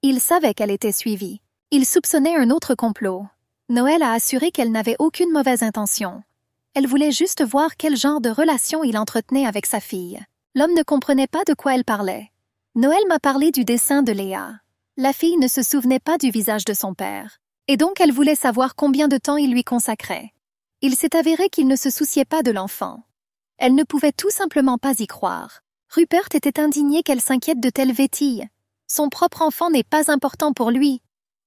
Il savait qu'elle était suivie. Il soupçonnait un autre complot. Noël a assuré qu'elle n'avait aucune mauvaise intention. Elle voulait juste voir quel genre de relation il entretenait avec sa fille. L'homme ne comprenait pas de quoi elle parlait. Noël m'a parlé du dessin de Léa. La fille ne se souvenait pas du visage de son père. Et donc elle voulait savoir combien de temps il lui consacrait. Il s'est avéré qu'il ne se souciait pas de l'enfant. Elle ne pouvait tout simplement pas y croire. Rupert était indigné qu'elle s'inquiète de telles vétilles. Son propre enfant n'est pas important pour lui.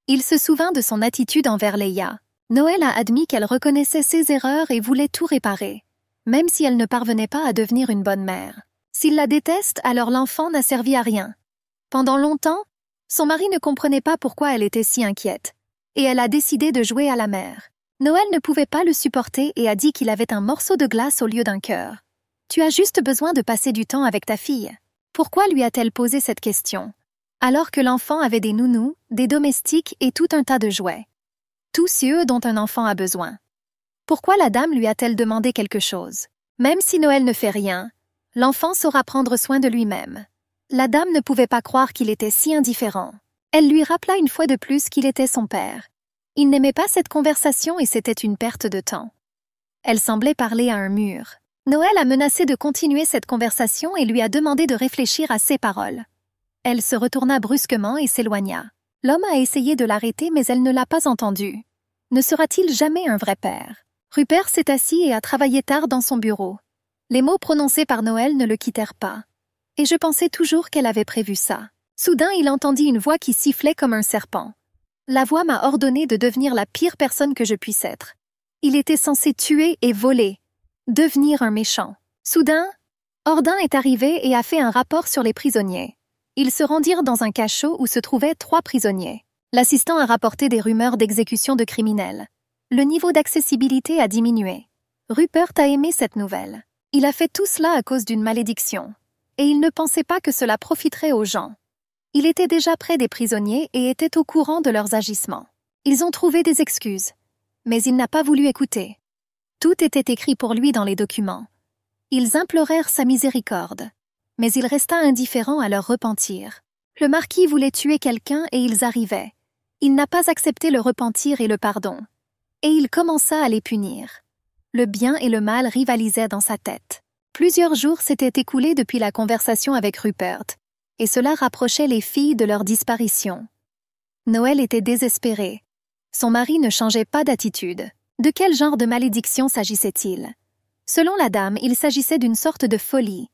Il se souvint de son attitude envers Leia. Noël a admis qu'elle reconnaissait ses erreurs et voulait tout réparer, même si elle ne parvenait pas à devenir une bonne mère. S'il la déteste, alors l'enfant n'a servi à rien. Pendant longtemps, son mari ne comprenait pas pourquoi elle était si inquiète, et elle a décidé de jouer à la mère. Noël ne pouvait pas le supporter et a dit qu'il avait un morceau de glace au lieu d'un cœur. « Tu as juste besoin de passer du temps avec ta fille. » Pourquoi lui a-t-elle posé cette question, alors que l'enfant avait des nounous, des domestiques et tout un tas de jouets? Tous ceux dont un enfant a besoin. Pourquoi la dame lui a-t-elle demandé quelque chose? Même si Noël ne fait rien, l'enfant saura prendre soin de lui-même. La dame ne pouvait pas croire qu'il était si indifférent. Elle lui rappela une fois de plus qu'il était son père. Il n'aimait pas cette conversation et c'était une perte de temps. Elle semblait parler à un mur. Noël a menacé de continuer cette conversation et lui a demandé de réfléchir à ses paroles. Elle se retourna brusquement et s'éloigna. L'homme a essayé de l'arrêter mais elle ne l'a pas entendu. Ne sera-t-il jamais un vrai père? Rupert s'est assis et a travaillé tard dans son bureau. Les mots prononcés par Noël ne le quittèrent pas. Et je pensais toujours qu'elle avait prévu ça. Soudain, il entendit une voix qui sifflait comme un serpent. La voix m'a ordonné de devenir la pire personne que je puisse être. Il était censé tuer et voler. Devenir un méchant. Soudain, Ordin est arrivé et a fait un rapport sur les prisonniers. Ils se rendirent dans un cachot où se trouvaient 3 prisonniers. L'assistant a rapporté des rumeurs d'exécution de criminels. Le niveau d'accessibilité a diminué. Rupert a aimé cette nouvelle. Il a fait tout cela à cause d'une malédiction. Et il ne pensait pas que cela profiterait aux gens. Il était déjà près des prisonniers et était au courant de leurs agissements. Ils ont trouvé des excuses. Mais il n'a pas voulu écouter. Tout était écrit pour lui dans les documents. Ils implorèrent sa miséricorde. Mais il resta indifférent à leur repentir. Le marquis voulait tuer quelqu'un et ils arrivaient. Il n'a pas accepté le repentir et le pardon. Et il commença à les punir. Le bien et le mal rivalisaient dans sa tête. Plusieurs jours s'étaient écoulés depuis la conversation avec Rupert, et cela rapprochait les filles de leur disparition. Noël était désespéré. Son mari ne changeait pas d'attitude. De quel genre de malédiction s'agissait-il? Selon la dame, il s'agissait d'une sorte de folie.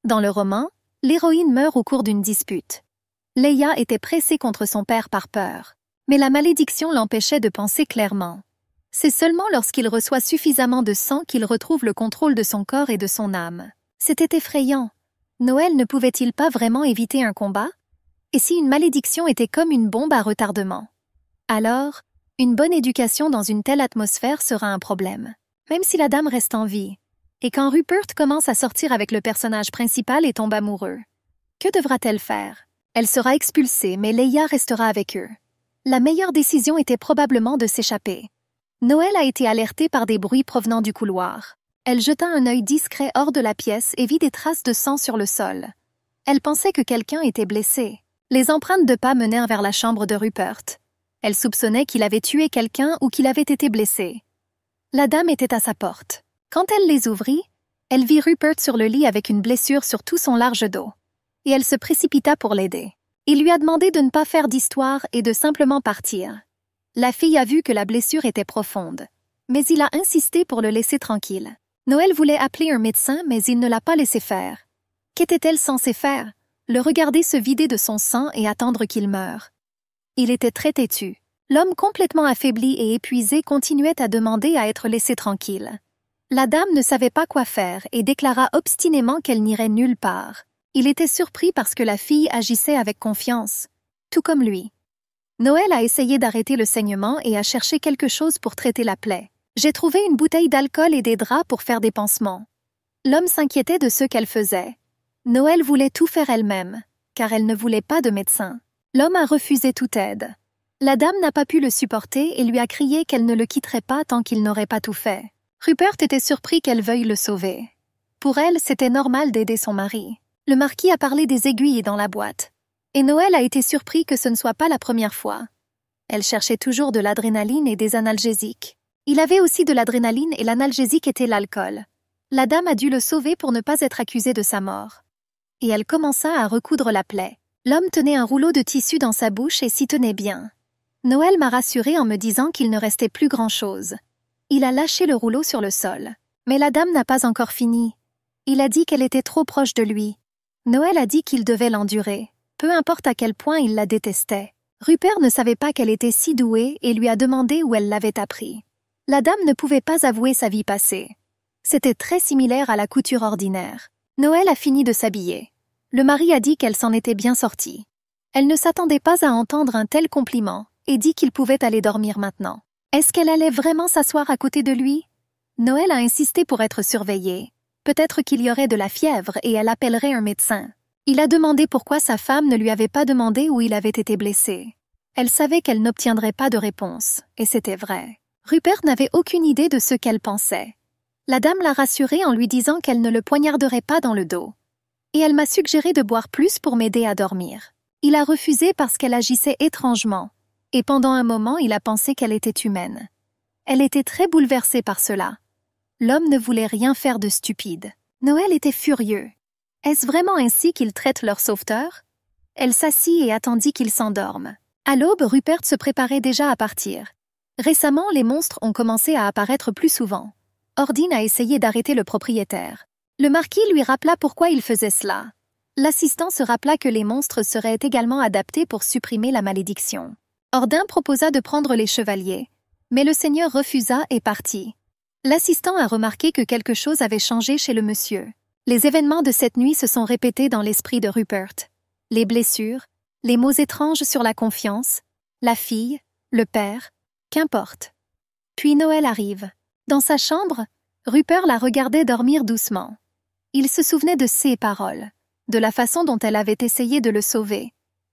Dans le roman, l'héroïne meurt au cours d'une dispute. Leia était pressée contre son père par peur, mais la malédiction l'empêchait de penser clairement. C'est seulement lorsqu'il reçoit suffisamment de sang qu'il retrouve le contrôle de son corps et de son âme. C'était effrayant. Noël ne pouvait-il pas vraiment éviter un combat? Et si une malédiction était comme une bombe à retardement? Alors, une bonne éducation dans une telle atmosphère sera un problème. Même si la dame reste en vie, Et quand Rupert commence à sortir avec le personnage principal et tombe amoureux, que devra-t-elle faire? Elle sera expulsée, mais Leia restera avec eux. La meilleure décision était probablement de s'échapper. Noël a été alertée par des bruits provenant du couloir. Elle jeta un œil discret hors de la pièce et vit des traces de sang sur le sol. Elle pensait que quelqu'un était blessé. Les empreintes de pas menèrent vers la chambre de Rupert. Elle soupçonnait qu'il avait tué quelqu'un ou qu'il avait été blessé. La dame était à sa porte. Quand elle les ouvrit, elle vit Rupert sur le lit avec une blessure sur tout son large dos. Et elle se précipita pour l'aider. Il lui a demandé de ne pas faire d'histoire et de simplement partir. La fille a vu que la blessure était profonde, mais il a insisté pour le laisser tranquille. Noël voulait appeler un médecin, mais il ne l'a pas laissé faire. Qu'était-elle censée faire? Le regarder se vider de son sang et attendre qu'il meure. Il était très têtu. L'homme complètement affaibli et épuisé continuait à demander à être laissé tranquille. La dame ne savait pas quoi faire et déclara obstinément qu'elle n'irait nulle part. Il était surpris parce que la fille agissait avec confiance, tout comme lui. Noël a essayé d'arrêter le saignement et a cherché quelque chose pour traiter la plaie. J'ai trouvé une bouteille d'alcool et des draps pour faire des pansements. L'homme s'inquiétait de ce qu'elle faisait. Noël voulait tout faire elle-même, car elle ne voulait pas de médecin. L'homme a refusé toute aide. La dame n'a pas pu le supporter et lui a crié qu'elle ne le quitterait pas tant qu'il n'aurait pas tout fait. Rupert était surpris qu'elle veuille le sauver. Pour elle, c'était normal d'aider son mari. Le marquis a parlé des aiguilles dans la boîte. Et Noël a été surpris que ce ne soit pas la première fois. Elle cherchait toujours de l'adrénaline et des analgésiques. Il avait aussi de l'adrénaline et l'analgésique était l'alcool. La dame a dû le sauver pour ne pas être accusée de sa mort. Et elle commença à recoudre la plaie. L'homme tenait un rouleau de tissu dans sa bouche et s'y tenait bien. Noël m'a rassurée en me disant qu'il ne restait plus grand-chose. Il a lâché le rouleau sur le sol. Mais la dame n'a pas encore fini. Il a dit qu'elle était trop proche de lui. Noël a dit qu'il devait l'endurer, peu importe à quel point il la détestait. Rupert ne savait pas qu'elle était si douée et lui a demandé où elle l'avait appris. La dame ne pouvait pas avouer sa vie passée. C'était très similaire à la couture ordinaire. Noël a fini de s'habiller. Le mari a dit qu'elle s'en était bien sortie. Elle ne s'attendait pas à entendre un tel compliment et dit qu'il pouvait aller dormir maintenant. Est-ce qu'elle allait vraiment s'asseoir à côté de lui? Noël a insisté pour être surveillée. Peut-être qu'il y aurait de la fièvre et elle appellerait un médecin. Il a demandé pourquoi sa femme ne lui avait pas demandé où il avait été blessé. Elle savait qu'elle n'obtiendrait pas de réponse, et c'était vrai. Rupert n'avait aucune idée de ce qu'elle pensait. La dame l'a rassurée en lui disant qu'elle ne le poignarderait pas dans le dos. Et elle m'a suggéré de boire plus pour m'aider à dormir. Il a refusé parce qu'elle agissait étrangement, et pendant un moment il a pensé qu'elle était humaine. Elle était très bouleversée par cela. L'homme ne voulait rien faire de stupide. Noël était furieux. Est-ce vraiment ainsi qu'ils traitent leur sauveteur? Elle s'assit et attendit qu'il s'endorme. À l'aube, Rupert se préparait déjà à partir. Récemment, les monstres ont commencé à apparaître plus souvent. Ordine a essayé d'arrêter le propriétaire. Le marquis lui rappela pourquoi il faisait cela. L'assistant se rappela que les monstres seraient également adaptés pour supprimer la malédiction. Ordin proposa de prendre les chevaliers, mais le seigneur refusa et partit. L'assistant a remarqué que quelque chose avait changé chez le monsieur. Les événements de cette nuit se sont répétés dans l'esprit de Rupert. Les blessures, les mots étranges sur la confiance, la fille, le père, qu'importe. Puis Noël arrive. Dans sa chambre, Rupert la regardait dormir doucement. Il se souvenait de ses paroles, de la façon dont elle avait essayé de le sauver,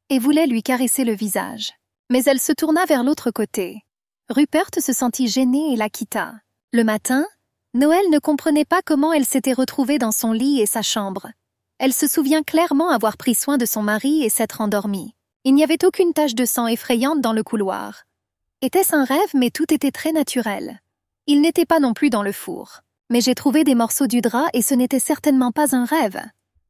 et voulait lui caresser le visage. Mais elle se tourna vers l'autre côté. Rupert se sentit gêné et la quitta. Le matin, Noël ne comprenait pas comment elle s'était retrouvée dans son lit et sa chambre. Elle se souvient clairement avoir pris soin de son mari et s'être endormie. Il n'y avait aucune tache de sang effrayante dans le couloir. Était-ce un rêve, mais tout était très naturel. Il n'était pas non plus dans le four. Mais j'ai trouvé des morceaux du drap et ce n'était certainement pas un rêve.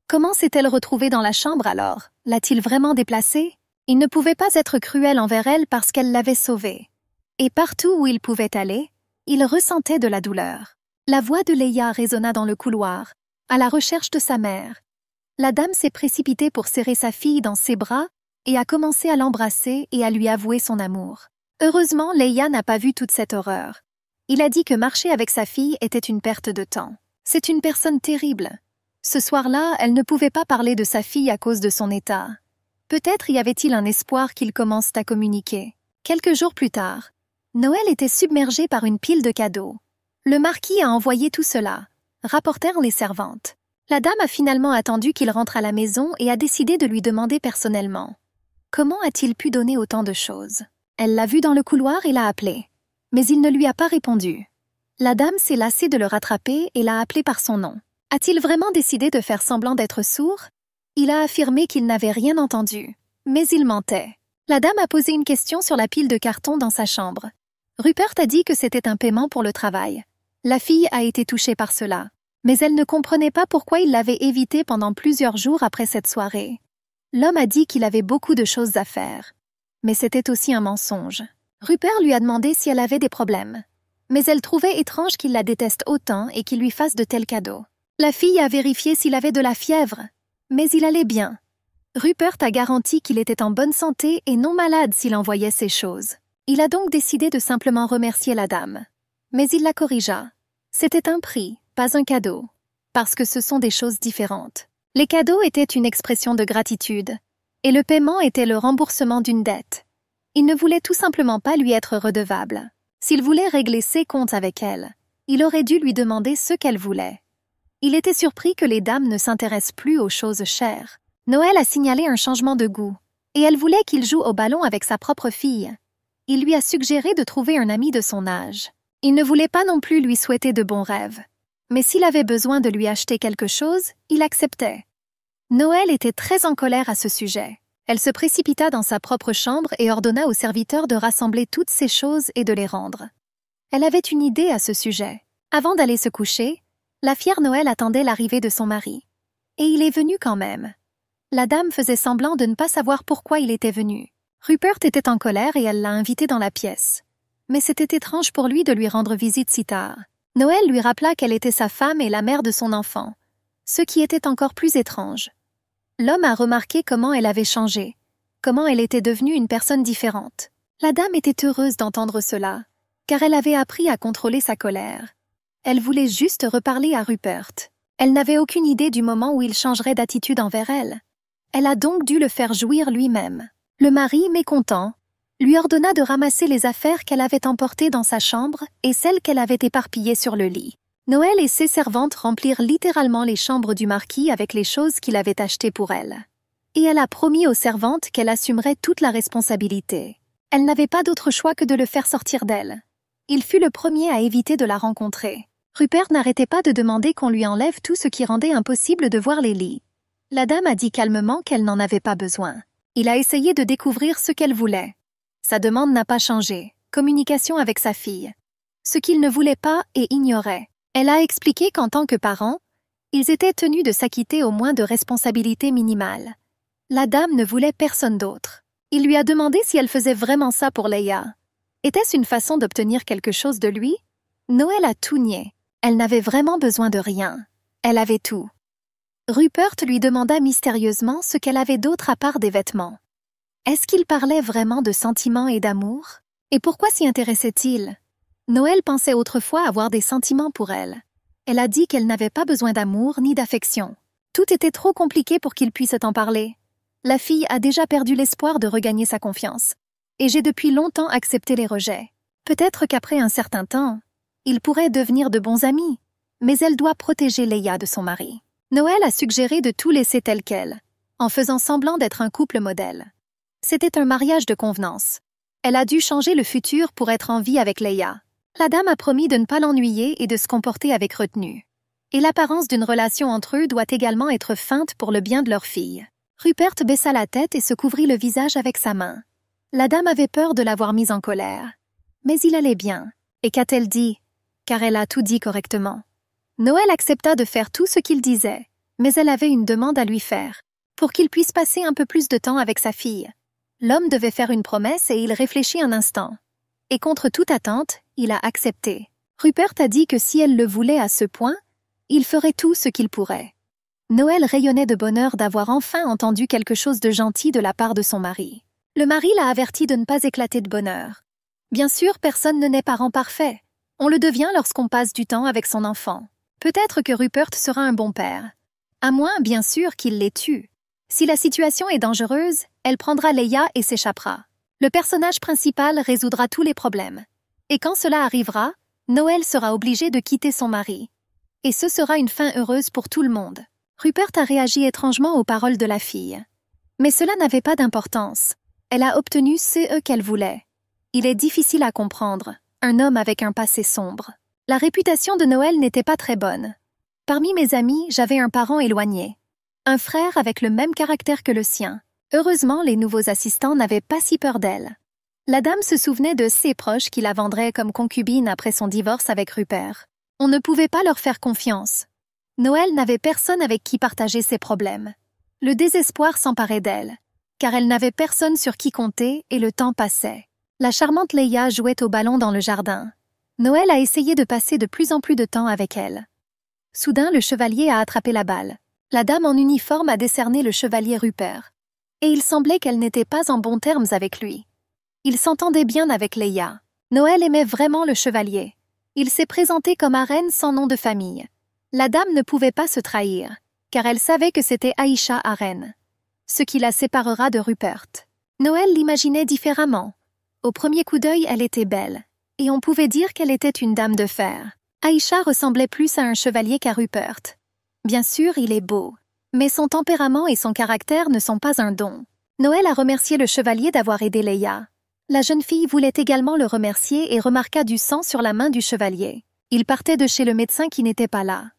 Comment s'est-elle retrouvée dans la chambre alors? L'a-t-il vraiment déplacée? Il ne pouvait pas être cruel envers elle parce qu'elle l'avait sauvée. Et partout où il pouvait aller, il ressentait de la douleur. La voix de Leia résonna dans le couloir, à la recherche de sa mère. La dame s'est précipitée pour serrer sa fille dans ses bras et a commencé à l'embrasser et à lui avouer son amour. Heureusement, Leia n'a pas vu toute cette horreur. Il a dit que marcher avec sa fille était une perte de temps. C'est une personne terrible. Ce soir-là, elle ne pouvait pas parler de sa fille à cause de son état. Peut-être y avait-il un espoir qu'ils commencent à communiquer. Quelques jours plus tard, Noël était submergé par une pile de cadeaux. Le marquis a envoyé tout cela, rapportèrent les servantes. La dame a finalement attendu qu'il rentre à la maison et a décidé de lui demander personnellement. Comment a-t-il pu donner autant de choses? Elle l'a vu dans le couloir et l'a appelé. Mais il ne lui a pas répondu. La dame s'est lassée de le rattraper et l'a appelé par son nom. A-t-il vraiment décidé de faire semblant d'être sourd? Il a affirmé qu'il n'avait rien entendu. Mais il mentait. La dame a posé une question sur la pile de cartons dans sa chambre. Rupert a dit que c'était un paiement pour le travail. La fille a été touchée par cela. Mais elle ne comprenait pas pourquoi il l'avait évité pendant plusieurs jours après cette soirée. L'homme a dit qu'il avait beaucoup de choses à faire. Mais c'était aussi un mensonge. Rupert lui a demandé si elle avait des problèmes. Mais elle trouvait étrange qu'il la déteste autant et qu'il lui fasse de tels cadeaux. La fille a vérifié s'il avait de la fièvre. Mais il allait bien. Rupert a garanti qu'il était en bonne santé et non malade s'il envoyait ces choses. Il a donc décidé de simplement remercier la dame. Mais il la corrigea. C'était un prix, pas un cadeau. Parce que ce sont des choses différentes. Les cadeaux étaient une expression de gratitude. Et le paiement était le remboursement d'une dette. Il ne voulait tout simplement pas lui être redevable. S'il voulait régler ses comptes avec elle, il aurait dû lui demander ce qu'elle voulait. Il était surpris que les dames ne s'intéressent plus aux choses chères. Noël a signalé un changement de goût, et elle voulait qu'il joue au ballon avec sa propre fille. Il lui a suggéré de trouver un ami de son âge. Il ne voulait pas non plus lui souhaiter de bons rêves. Mais s'il avait besoin de lui acheter quelque chose, il acceptait. Noël était très en colère à ce sujet. Elle se précipita dans sa propre chambre et ordonna aux serviteurs de rassembler toutes ces choses et de les rendre. Elle avait une idée à ce sujet. Avant d'aller se coucher, la fière Noël attendait l'arrivée de son mari. Et il est venu quand même. La dame faisait semblant de ne pas savoir pourquoi il était venu. Rupert était en colère et elle l'a invité dans la pièce. Mais c'était étrange pour lui de lui rendre visite si tard. Noël lui rappela qu'elle était sa femme et la mère de son enfant, ce qui était encore plus étrange. L'homme a remarqué comment elle avait changé, comment elle était devenue une personne différente. La dame était heureuse d'entendre cela, car elle avait appris à contrôler sa colère. Elle voulait juste reparler à Rupert. Elle n'avait aucune idée du moment où il changerait d'attitude envers elle. Elle a donc dû le faire jouir lui-même. Le mari, mécontent, lui ordonna de ramasser les affaires qu'elle avait emportées dans sa chambre et celles qu'elle avait éparpillées sur le lit. Noël et ses servantes remplirent littéralement les chambres du marquis avec les choses qu'il avait achetées pour elle. Et elle a promis aux servantes qu'elle assumerait toute la responsabilité. Elle n'avait pas d'autre choix que de le faire sortir d'elle. Il fut le premier à éviter de la rencontrer. Rupert n'arrêtait pas de demander qu'on lui enlève tout ce qui rendait impossible de voir les lits. La dame a dit calmement qu'elle n'en avait pas besoin. Il a essayé de découvrir ce qu'elle voulait. Sa demande n'a pas changé. Communication avec sa fille. Ce qu'il ne voulait pas et ignorait. Elle a expliqué qu'en tant que parents, ils étaient tenus de s'acquitter au moins de responsabilités minimales. La dame ne voulait personne d'autre. Il lui a demandé si elle faisait vraiment ça pour Leia. Était-ce une façon d'obtenir quelque chose de lui? Noël a tout nié. Elle n'avait vraiment besoin de rien. Elle avait tout. Rupert lui demanda mystérieusement ce qu'elle avait d'autre à part des vêtements. Est-ce qu'il parlait vraiment de sentiments et d'amour? Et pourquoi s'y intéressait-il? Noël pensait autrefois avoir des sentiments pour elle. Elle a dit qu'elle n'avait pas besoin d'amour ni d'affection. Tout était trop compliqué pour qu'il puisse en parler. La fille a déjà perdu l'espoir de regagner sa confiance. Et j'ai depuis longtemps accepté les rejets. Peut-être qu'après un certain temps, ils pourraient devenir de bons amis. Mais elle doit protéger Leia de son mari. Noël a suggéré de tout laisser tel quel, en faisant semblant d'être un couple modèle. C'était un mariage de convenance. Elle a dû changer le futur pour être en vie avec Leia. La dame a promis de ne pas l'ennuyer et de se comporter avec retenue. Et l'apparence d'une relation entre eux doit également être feinte pour le bien de leur fille. Rupert baissa la tête et se couvrit le visage avec sa main. La dame avait peur de l'avoir mise en colère. Mais il allait bien. Et qu'a-t-elle dit? Car elle a tout dit correctement. Noël accepta de faire tout ce qu'il disait, mais elle avait une demande à lui faire, pour qu'il puisse passer un peu plus de temps avec sa fille. L'homme devait faire une promesse et il réfléchit un instant. Et contre toute attente, il a accepté. Rupert a dit que si elle le voulait à ce point, il ferait tout ce qu'il pourrait. Noël rayonnait de bonheur d'avoir enfin entendu quelque chose de gentil de la part de son mari. Le mari l'a averti de ne pas éclater de bonheur. Bien sûr, personne ne naît parent parfait. On le devient lorsqu'on passe du temps avec son enfant. Peut-être que Rupert sera un bon père. À moins, bien sûr, qu'il les tue. Si la situation est dangereuse, elle prendra Leia et s'échappera. Le personnage principal résoudra tous les problèmes. Et quand cela arrivera, Noël sera obligé de quitter son mari. Et ce sera une fin heureuse pour tout le monde. Rupert a réagi étrangement aux paroles de la fille. Mais cela n'avait pas d'importance. Elle a obtenu ce qu'elle voulait. Il est difficile à comprendre, un homme avec un passé sombre. La réputation de Noël n'était pas très bonne. Parmi mes amis, j'avais un parent éloigné. Un frère avec le même caractère que le sien. Heureusement, les nouveaux assistants n'avaient pas si peur d'elle. La dame se souvenait de ses proches qui la vendraient comme concubine après son divorce avec Rupert. On ne pouvait pas leur faire confiance. Noël n'avait personne avec qui partager ses problèmes. Le désespoir s'emparait d'elle, car elle n'avait personne sur qui compter et le temps passait. La charmante Leia jouait au ballon dans le jardin. Noël a essayé de passer de plus en plus de temps avec elle. Soudain, le chevalier a attrapé la balle. La dame en uniforme a décerné le chevalier Rupert. Et il semblait qu'elle n'était pas en bons termes avec lui. Il s'entendait bien avec Leia. Noël aimait vraiment le chevalier. Il s'est présenté comme Arène sans nom de famille. La dame ne pouvait pas se trahir, car elle savait que c'était Aïcha Arène, ce qui la séparera de Rupert. Noël l'imaginait différemment. Au premier coup d'œil, elle était belle, et on pouvait dire qu'elle était une dame de fer. Aïcha ressemblait plus à un chevalier qu'à Rupert. Bien sûr, il est beau, mais son tempérament et son caractère ne sont pas un don. Noël a remercié le chevalier d'avoir aidé Leia. La jeune fille voulait également le remercier et remarqua du sang sur la main du chevalier. Il partait de chez le médecin qui n'était pas là,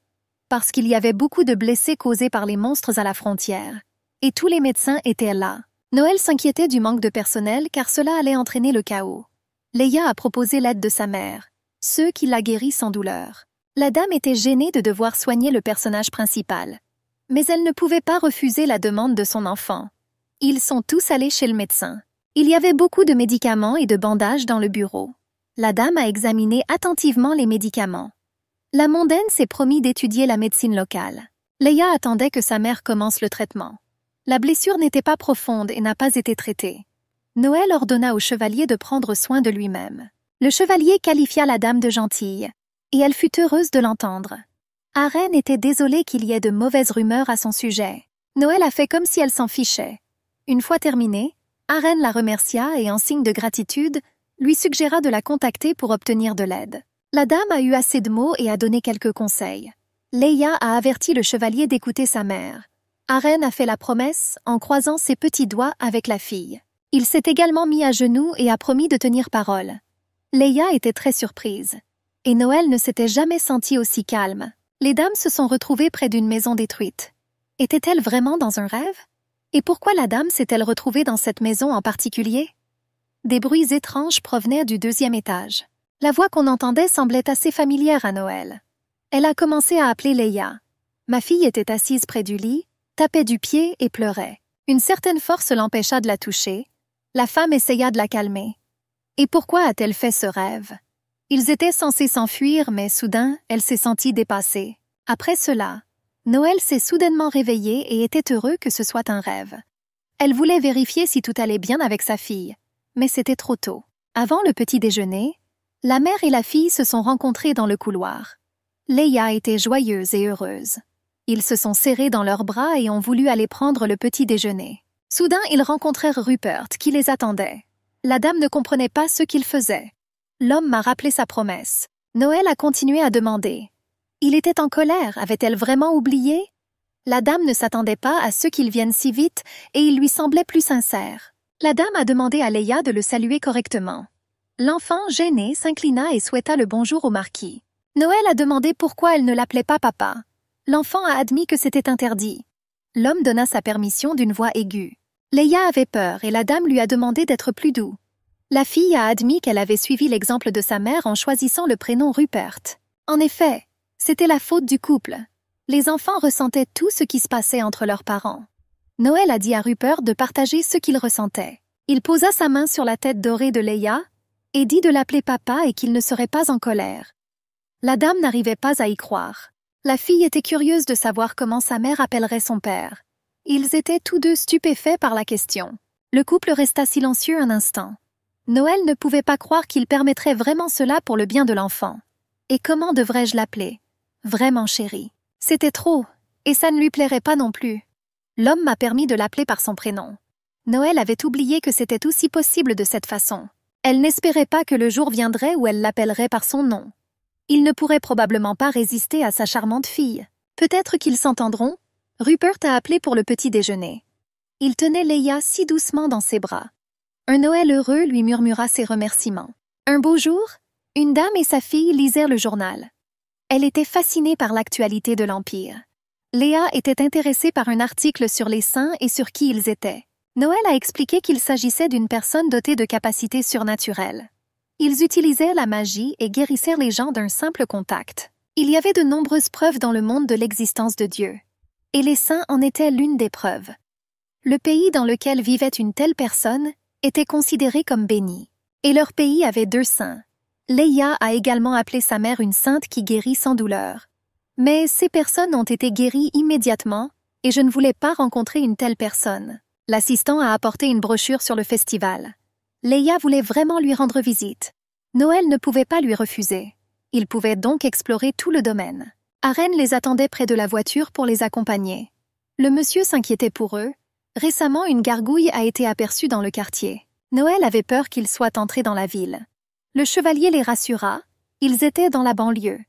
parce qu'il y avait beaucoup de blessés causés par les monstres à la frontière. Et tous les médecins étaient là. Noël s'inquiétait du manque de personnel car cela allait entraîner le chaos. Leia a proposé l'aide de sa mère, ce qui l'a guérie sans douleur. La dame était gênée de devoir soigner le personnage principal. Mais elle ne pouvait pas refuser la demande de son enfant. Ils sont tous allés chez le médecin. Il y avait beaucoup de médicaments et de bandages dans le bureau. La dame a examiné attentivement les médicaments. La mondaine s'est promis d'étudier la médecine locale. Leia attendait que sa mère commence le traitement. La blessure n'était pas profonde et n'a pas été traitée. Noël ordonna au chevalier de prendre soin de lui-même. Le chevalier qualifia la dame de gentille, et elle fut heureuse de l'entendre. Arène était désolée qu'il y ait de mauvaises rumeurs à son sujet. Noël a fait comme si elle s'en fichait. Une fois terminée, Arène la remercia et en signe de gratitude, lui suggéra de la contacter pour obtenir de l'aide. La dame a eu assez de mots et a donné quelques conseils. Leia a averti le chevalier d'écouter sa mère. Arène a fait la promesse en croisant ses petits doigts avec la fille. Il s'est également mis à genoux et a promis de tenir parole. Leia était très surprise. Et Noël ne s'était jamais senti aussi calme. Les dames se sont retrouvées près d'une maison détruite. Était-elle vraiment dans un rêve? Et pourquoi la dame s'est-elle retrouvée dans cette maison en particulier? Des bruits étranges provenaient du deuxième étage. La voix qu'on entendait semblait assez familière à Noël. Elle a commencé à appeler Leia. Ma fille était assise près du lit, tapait du pied et pleurait. Une certaine force l'empêcha de la toucher. La femme essaya de la calmer. Et pourquoi a-t-elle fait ce rêve? Ils étaient censés s'enfuir, mais soudain, elle s'est sentie dépassée. Après cela, Noël s'est soudainement réveillé et était heureux que ce soit un rêve. Elle voulait vérifier si tout allait bien avec sa fille, mais c'était trop tôt. Avant le petit déjeuner, la mère et la fille se sont rencontrées dans le couloir. Leia était joyeuse et heureuse. Ils se sont serrés dans leurs bras et ont voulu aller prendre le petit déjeuner. Soudain, ils rencontrèrent Rupert, qui les attendait. La dame ne comprenait pas ce qu'il faisait. L'homme m'a rappelé sa promesse. Noël a continué à demander. Il était en colère, avait-elle vraiment oublié? La dame ne s'attendait pas à ce qu'il vienne si vite et il lui semblait plus sincère. La dame a demandé à Leia de le saluer correctement. L'enfant, gêné, s'inclina et souhaita le bonjour au marquis. Noël a demandé pourquoi elle ne l'appelait pas papa. L'enfant a admis que c'était interdit. L'homme donna sa permission d'une voix aiguë. Leia avait peur et la dame lui a demandé d'être plus doux. La fille a admis qu'elle avait suivi l'exemple de sa mère en choisissant le prénom Rupert. En effet, c'était la faute du couple. Les enfants ressentaient tout ce qui se passait entre leurs parents. Noël a dit à Rupert de partager ce qu'il ressentait. Il posa sa main sur la tête dorée de Leia et dit de l'appeler papa et qu'il ne serait pas en colère. La dame n'arrivait pas à y croire. La fille était curieuse de savoir comment sa mère appellerait son père. Ils étaient tous deux stupéfaits par la question. Le couple resta silencieux un instant. Noël ne pouvait pas croire qu'il permettrait vraiment cela pour le bien de l'enfant. Et comment devrais-je l'appeler? Vraiment chérie. C'était trop, et ça ne lui plairait pas non plus. L'homme m'a permis de l'appeler par son prénom. Noël avait oublié que c'était aussi possible de cette façon. Elle n'espérait pas que le jour viendrait où elle l'appellerait par son nom. Il ne pourrait probablement pas résister à sa charmante fille. Peut-être qu'ils s'entendront. Rupert a appelé pour le petit déjeuner. Il tenait Leia si doucement dans ses bras. Un Noël heureux lui murmura ses remerciements. Un beau jour, une dame et sa fille lisèrent le journal. Elle était fascinée par l'actualité de l'Empire. Léa était intéressée par un article sur les saints et sur qui ils étaient. Noël a expliqué qu'il s'agissait d'une personne dotée de capacités surnaturelles. Ils utilisaient la magie et guérissèrent les gens d'un simple contact. Il y avait de nombreuses preuves dans le monde de l'existence de Dieu. Et les saints en étaient l'une des preuves. Le pays dans lequel vivait une telle personne était considéré comme béni. Et leur pays avait 2 saints. Leia a également appelé sa mère une sainte qui guérit sans douleur. Mais ces personnes ont été guéries immédiatement et je ne voulais pas rencontrer une telle personne. L'assistant a apporté une brochure sur le festival. Leia voulait vraiment lui rendre visite. Noël ne pouvait pas lui refuser. Il pouvait donc explorer tout le domaine. Aren les attendait près de la voiture pour les accompagner. Le monsieur s'inquiétait pour eux. Récemment, une gargouille a été aperçue dans le quartier. Noël avait peur qu'ils soient entrés dans la ville. Le chevalier les rassura. Ils étaient dans la banlieue.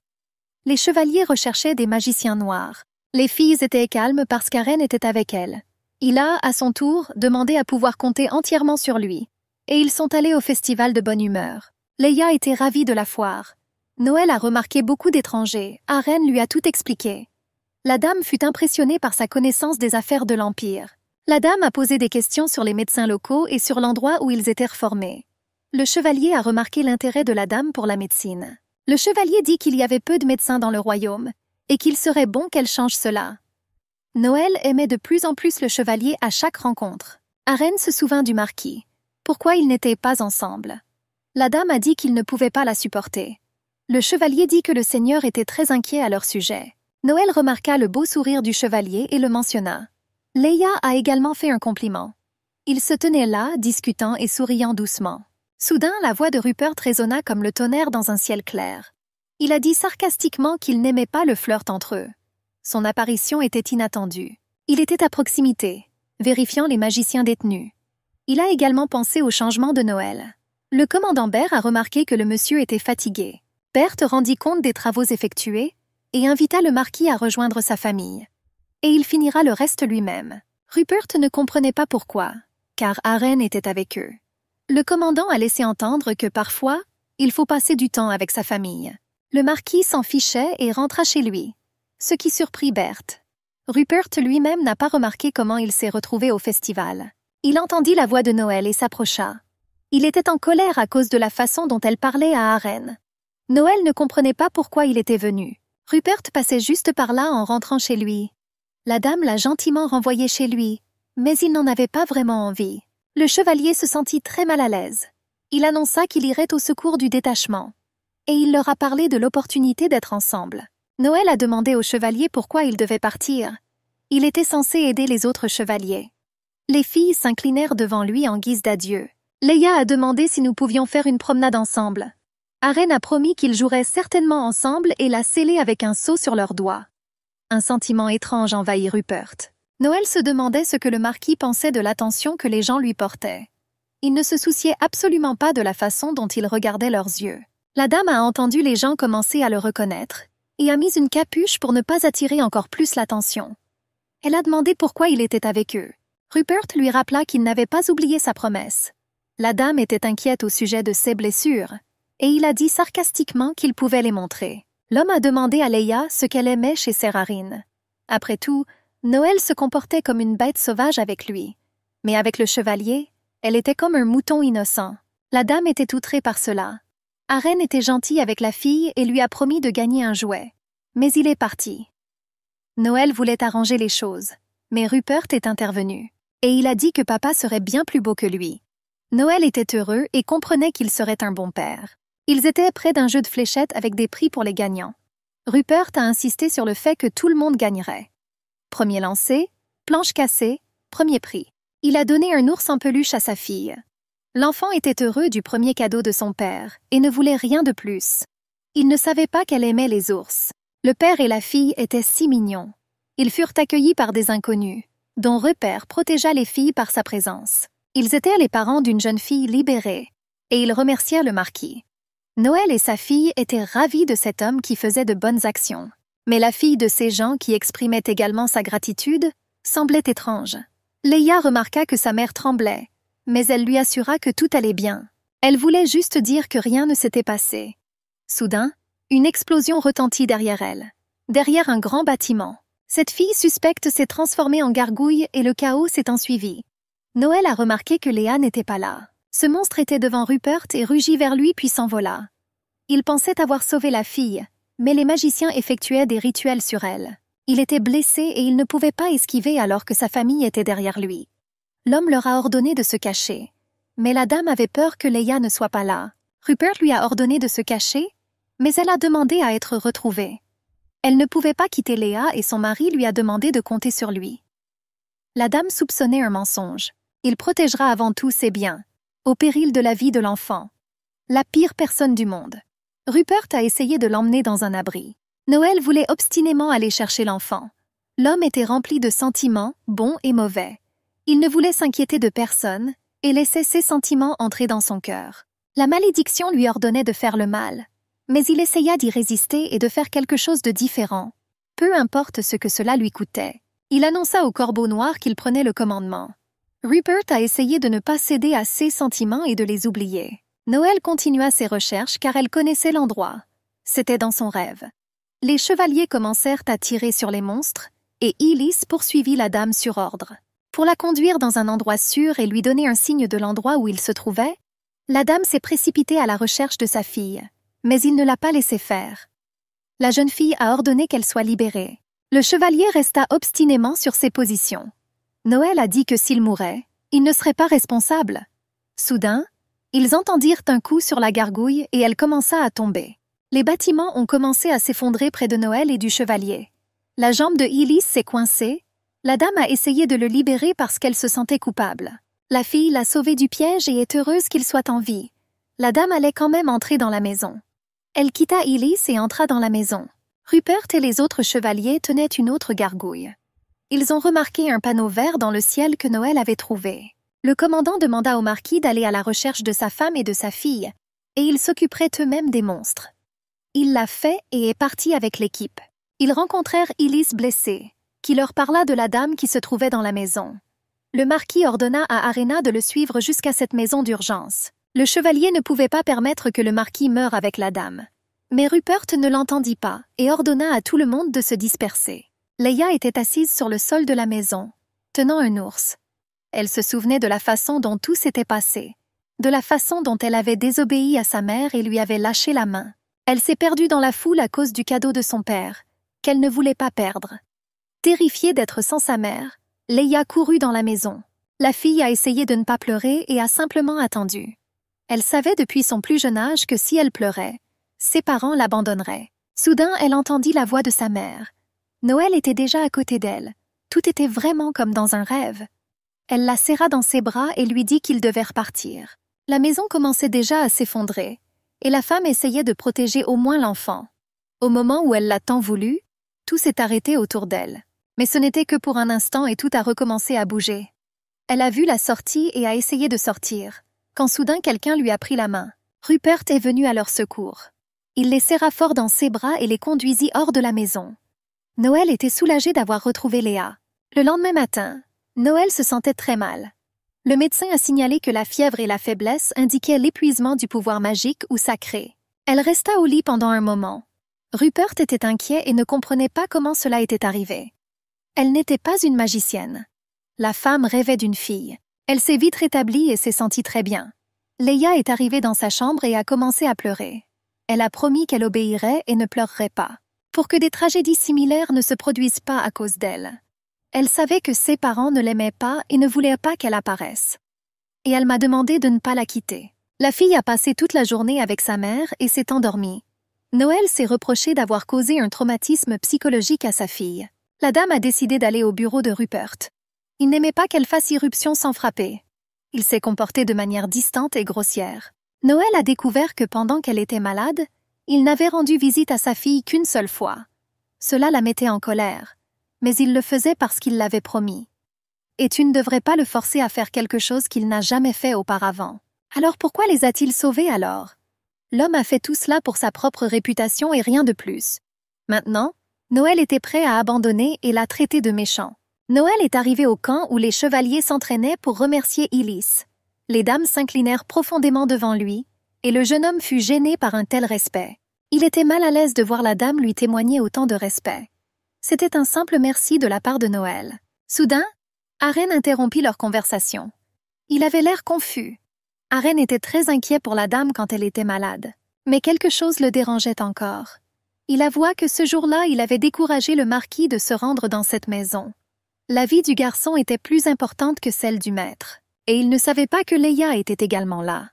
Les chevaliers recherchaient des magiciens noirs. Les filles étaient calmes parce qu'Aren était avec elles. Il a, à son tour, demandé à pouvoir compter entièrement sur lui. Et ils sont allés au festival de bonne humeur. Leia était ravie de la foire. Noël a remarqué beaucoup d'étrangers. Aren lui a tout expliqué. La dame fut impressionnée par sa connaissance des affaires de l'Empire. La dame a posé des questions sur les médecins locaux et sur l'endroit où ils étaient reformés. Le chevalier a remarqué l'intérêt de la dame pour la médecine. Le chevalier dit qu'il y avait peu de médecins dans le royaume et qu'il serait bon qu'elle change cela. Noël aimait de plus en plus le chevalier à chaque rencontre. Aren se souvint du marquis. Pourquoi ils n'étaient pas ensemble? La dame a dit qu'il ne pouvait pas la supporter. Le chevalier dit que le seigneur était très inquiet à leur sujet. Noël remarqua le beau sourire du chevalier et le mentionna. Leia a également fait un compliment. Ils se tenaient là, discutant et souriant doucement. Soudain, la voix de Rupert résonna comme le tonnerre dans un ciel clair. Il a dit sarcastiquement qu'il n'aimait pas le flirt entre eux. Son apparition était inattendue. Il était à proximité, vérifiant les magiciens détenus. Il a également pensé au changement de Noël. Le commandant Bert a remarqué que le monsieur était fatigué. Bert rendit compte des travaux effectués et invita le marquis à rejoindre sa famille. Et il finira le reste lui-même. Rupert ne comprenait pas pourquoi, car Aren était avec eux. Le commandant a laissé entendre que parfois, il faut passer du temps avec sa famille. Le marquis s'en fichait et rentra chez lui, ce qui surprit Berthe. Rupert lui-même n'a pas remarqué comment il s'est retrouvé au festival. Il entendit la voix de Noël et s'approcha. Il était en colère à cause de la façon dont elle parlait à Aren. Noël ne comprenait pas pourquoi il était venu. Rupert passait juste par là en rentrant chez lui. La dame l'a gentiment renvoyé chez lui, mais il n'en avait pas vraiment envie. Le chevalier se sentit très mal à l'aise. Il annonça qu'il irait au secours du détachement. Et il leur a parlé de l'opportunité d'être ensemble. Noël a demandé au chevalier pourquoi il devait partir. Il était censé aider les autres chevaliers. Les filles s'inclinèrent devant lui en guise d'adieu. Leia a demandé si nous pouvions faire une promenade ensemble. Aren a promis qu'ils joueraient certainement ensemble et l'a scellé avec un sceau sur leurs doigts. Un sentiment étrange envahit Rupert. Noël se demandait ce que le marquis pensait de l'attention que les gens lui portaient. Il ne se souciait absolument pas de la façon dont il regardait leurs yeux. La dame a entendu les gens commencer à le reconnaître et a mis une capuche pour ne pas attirer encore plus l'attention. Elle a demandé pourquoi il était avec eux. Rupert lui rappela qu'il n'avait pas oublié sa promesse. La dame était inquiète au sujet de ses blessures, et il a dit sarcastiquement qu'il pouvait les montrer. L'homme a demandé à Leia ce qu'elle aimait chez Serarine. Après tout, Noël se comportait comme une bête sauvage avec lui. Mais avec le chevalier, elle était comme un mouton innocent. La dame était outrée par cela. Aren était gentil avec la fille et lui a promis de gagner un jouet. Mais il est parti. Noël voulait arranger les choses, mais Rupert est intervenu. Et il a dit que papa serait bien plus beau que lui. Noël était heureux et comprenait qu'il serait un bon père. Ils étaient près d'un jeu de fléchettes avec des prix pour les gagnants. Rupert a insisté sur le fait que tout le monde gagnerait. Premier lancer, planche cassée, premier prix. Il a donné un ours en peluche à sa fille. L'enfant était heureux du premier cadeau de son père et ne voulait rien de plus. Il ne savait pas qu'elle aimait les ours. Le père et la fille étaient si mignons. Ils furent accueillis par des inconnus, dont Rupert protégea les filles par sa présence. Ils étaient les parents d'une jeune fille libérée, et ils remercièrent le marquis. Noël et sa fille étaient ravis de cet homme qui faisait de bonnes actions. Mais la fille de ces gens qui exprimait également sa gratitude semblait étrange. Leia remarqua que sa mère tremblait, mais elle lui assura que tout allait bien. Elle voulait juste dire que rien ne s'était passé. Soudain, une explosion retentit derrière elle. Derrière un grand bâtiment. Cette fille suspecte s'est transformée en gargouille et le chaos s'est ensuivi. Noël a remarqué que Léa n'était pas là. Ce monstre était devant Rupert et rugit vers lui puis s'envola. Il pensait avoir sauvé la fille, mais les magiciens effectuaient des rituels sur elle. Il était blessé et il ne pouvait pas esquiver alors que sa famille était derrière lui. L'homme leur a ordonné de se cacher, mais la dame avait peur que Leia ne soit pas là. Rupert lui a ordonné de se cacher, mais elle a demandé à être retrouvée. Elle ne pouvait pas quitter Léa et son mari lui a demandé de compter sur lui. La dame soupçonnait un mensonge. Il protégera avant tout ses biens, au péril de la vie de l'enfant. La pire personne du monde. Rupert a essayé de l'emmener dans un abri. Noël voulait obstinément aller chercher l'enfant. L'homme était rempli de sentiments, bons et mauvais. Il ne voulait s'inquiéter de personne et laissait ses sentiments entrer dans son cœur. La malédiction lui ordonnait de faire le mal, mais il essaya d'y résister et de faire quelque chose de différent. Peu importe ce que cela lui coûtait. Il annonça au corbeau noir qu'il prenait le commandement. Rupert a essayé de ne pas céder à ses sentiments et de les oublier. Noël continua ses recherches car elle connaissait l'endroit. C'était dans son rêve. Les chevaliers commencèrent à tirer sur les monstres et Elise poursuivit la dame sur ordre. Pour la conduire dans un endroit sûr et lui donner un signe de l'endroit où il se trouvait, la dame s'est précipitée à la recherche de sa fille, mais il ne l'a pas laissée faire. La jeune fille a ordonné qu'elle soit libérée. Le chevalier resta obstinément sur ses positions. Noël a dit que s'il mourait, il ne serait pas responsable. Soudain, ils entendirent un coup sur la gargouille et elle commença à tomber. Les bâtiments ont commencé à s'effondrer près de Noël et du chevalier. La jambe de Elise s'est coincée. La dame a essayé de le libérer parce qu'elle se sentait coupable. La fille l'a sauvé du piège et est heureuse qu'il soit en vie. La dame allait quand même entrer dans la maison. Elle quitta Elise et entra dans la maison. Rupert et les autres chevaliers tenaient une autre gargouille. Ils ont remarqué un panneau vert dans le ciel que Noël avait trouvé. Le commandant demanda au marquis d'aller à la recherche de sa femme et de sa fille, et ils s'occuperaient eux-mêmes des monstres. Il l'a fait et est parti avec l'équipe. Ils rencontrèrent Elise blessée, qui leur parla de la dame qui se trouvait dans la maison. Le marquis ordonna à Arena de le suivre jusqu'à cette maison d'urgence. Le chevalier ne pouvait pas permettre que le marquis meure avec la dame. Mais Rupert ne l'entendit pas et ordonna à tout le monde de se disperser. Leia était assise sur le sol de la maison, tenant un ours. Elle se souvenait de la façon dont tout s'était passé, de la façon dont elle avait désobéi à sa mère et lui avait lâché la main. Elle s'est perdue dans la foule à cause du cadeau de son père, qu'elle ne voulait pas perdre. Terrifiée d'être sans sa mère, Leia courut dans la maison. La fille a essayé de ne pas pleurer et a simplement attendu. Elle savait depuis son plus jeune âge que si elle pleurait, ses parents l'abandonneraient. Soudain, elle entendit la voix de sa mère. Noël était déjà à côté d'elle. Tout était vraiment comme dans un rêve. Elle la serra dans ses bras et lui dit qu'il devait repartir. La maison commençait déjà à s'effondrer, et la femme essayait de protéger au moins l'enfant. Au moment où elle l'a tant voulu, tout s'est arrêté autour d'elle. Mais ce n'était que pour un instant et tout a recommencé à bouger. Elle a vu la sortie et a essayé de sortir, quand soudain quelqu'un lui a pris la main. Rupert est venu à leur secours. Il les serra fort dans ses bras et les conduisit hors de la maison. Noël était soulagé d'avoir retrouvé Léa. Le lendemain matin, Noël se sentait très mal. Le médecin a signalé que la fièvre et la faiblesse indiquaient l'épuisement du pouvoir magique ou sacré. Elle resta au lit pendant un moment. Rupert était inquiet et ne comprenait pas comment cela était arrivé. Elle n'était pas une magicienne. La femme rêvait d'une fille. Elle s'est vite rétablie et s'est sentie très bien. Leia est arrivée dans sa chambre et a commencé à pleurer. Elle a promis qu'elle obéirait et ne pleurerait pas, pour que des tragédies similaires ne se produisent pas à cause d'elle. Elle savait que ses parents ne l'aimaient pas et ne voulaient pas qu'elle apparaisse. Et elle m'a demandé de ne pas la quitter. La fille a passé toute la journée avec sa mère et s'est endormie. Noël s'est reproché d'avoir causé un traumatisme psychologique à sa fille. La dame a décidé d'aller au bureau de Rupert. Il n'aimait pas qu'elle fasse irruption sans frapper. Il s'est comporté de manière distante et grossière. Noël a découvert que pendant qu'elle était malade, il n'avait rendu visite à sa fille qu'une seule fois. Cela la mettait en colère, mais il le faisait parce qu'il l'avait promis. Et tu ne devrais pas le forcer à faire quelque chose qu'il n'a jamais fait auparavant. Alors pourquoi les a-t-il sauvés alors? L'homme a fait tout cela pour sa propre réputation et rien de plus. Maintenant, Noël était prêt à abandonner et l'a traité de méchant. Noël est arrivé au camp où les chevaliers s'entraînaient pour remercier Ilis. Les dames s'inclinèrent profondément devant lui, et le jeune homme fut gêné par un tel respect. Il était mal à l'aise de voir la dame lui témoigner autant de respect. C'était un simple merci de la part de Noël. Soudain, Arène interrompit leur conversation. Il avait l'air confus. Arène était très inquiet pour la dame quand elle était malade. Mais quelque chose le dérangeait encore. Il avoua que ce jour-là, il avait découragé le marquis de se rendre dans cette maison. La vie du garçon était plus importante que celle du maître, et il ne savait pas que Leia était également là.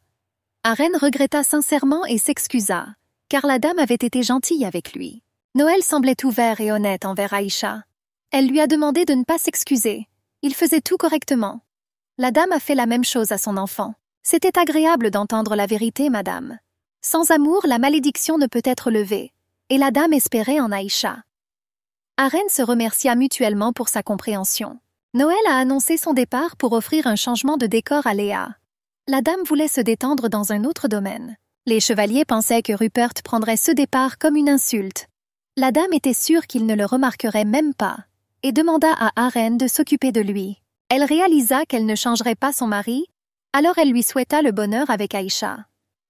Arène regretta sincèrement et s'excusa, car la dame avait été gentille avec lui. Noël semblait ouvert et honnête envers Aïcha. Elle lui a demandé de ne pas s'excuser. Il faisait tout correctement. La dame a fait la même chose à son enfant. C'était agréable d'entendre la vérité, madame. Sans amour, la malédiction ne peut être levée. Et la dame espérait en Aïcha. Arène se remercia mutuellement pour sa compréhension. Noël a annoncé son départ pour offrir un changement de décor à Léa. La dame voulait se détendre dans un autre domaine. Les chevaliers pensaient que Rupert prendrait ce départ comme une insulte. La dame était sûre qu'il ne le remarquerait même pas, et demanda à Arène de s'occuper de lui. Elle réalisa qu'elle ne changerait pas son mari, alors elle lui souhaita le bonheur avec Aïcha.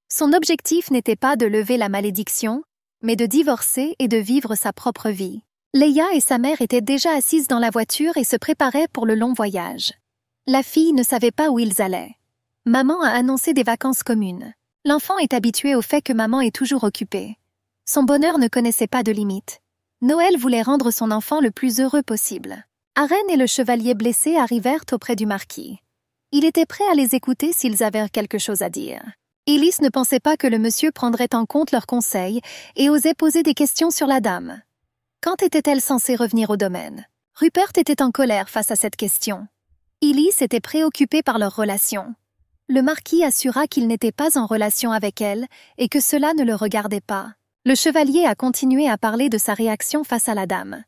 Son objectif n'était pas de lever la malédiction, mais de divorcer et de vivre sa propre vie. Leia et sa mère étaient déjà assises dans la voiture et se préparaient pour le long voyage. La fille ne savait pas où ils allaient. Maman a annoncé des vacances communes. L'enfant est habitué au fait que maman est toujours occupée. Son bonheur ne connaissait pas de limite. Noël voulait rendre son enfant le plus heureux possible. Arène et le chevalier blessé arrivèrent auprès du marquis. Il était prêt à les écouter s'ils avaient quelque chose à dire. Ilis ne pensait pas que le monsieur prendrait en compte leurs conseils et osait poser des questions sur la dame. Quand était-elle censée revenir au domaine? Rupert était en colère face à cette question. Ilis était préoccupé par leur relation. Le marquis assura qu'il n'était pas en relation avec elle et que cela ne le regardait pas. Le chevalier a continué à parler de sa réaction face à la dame.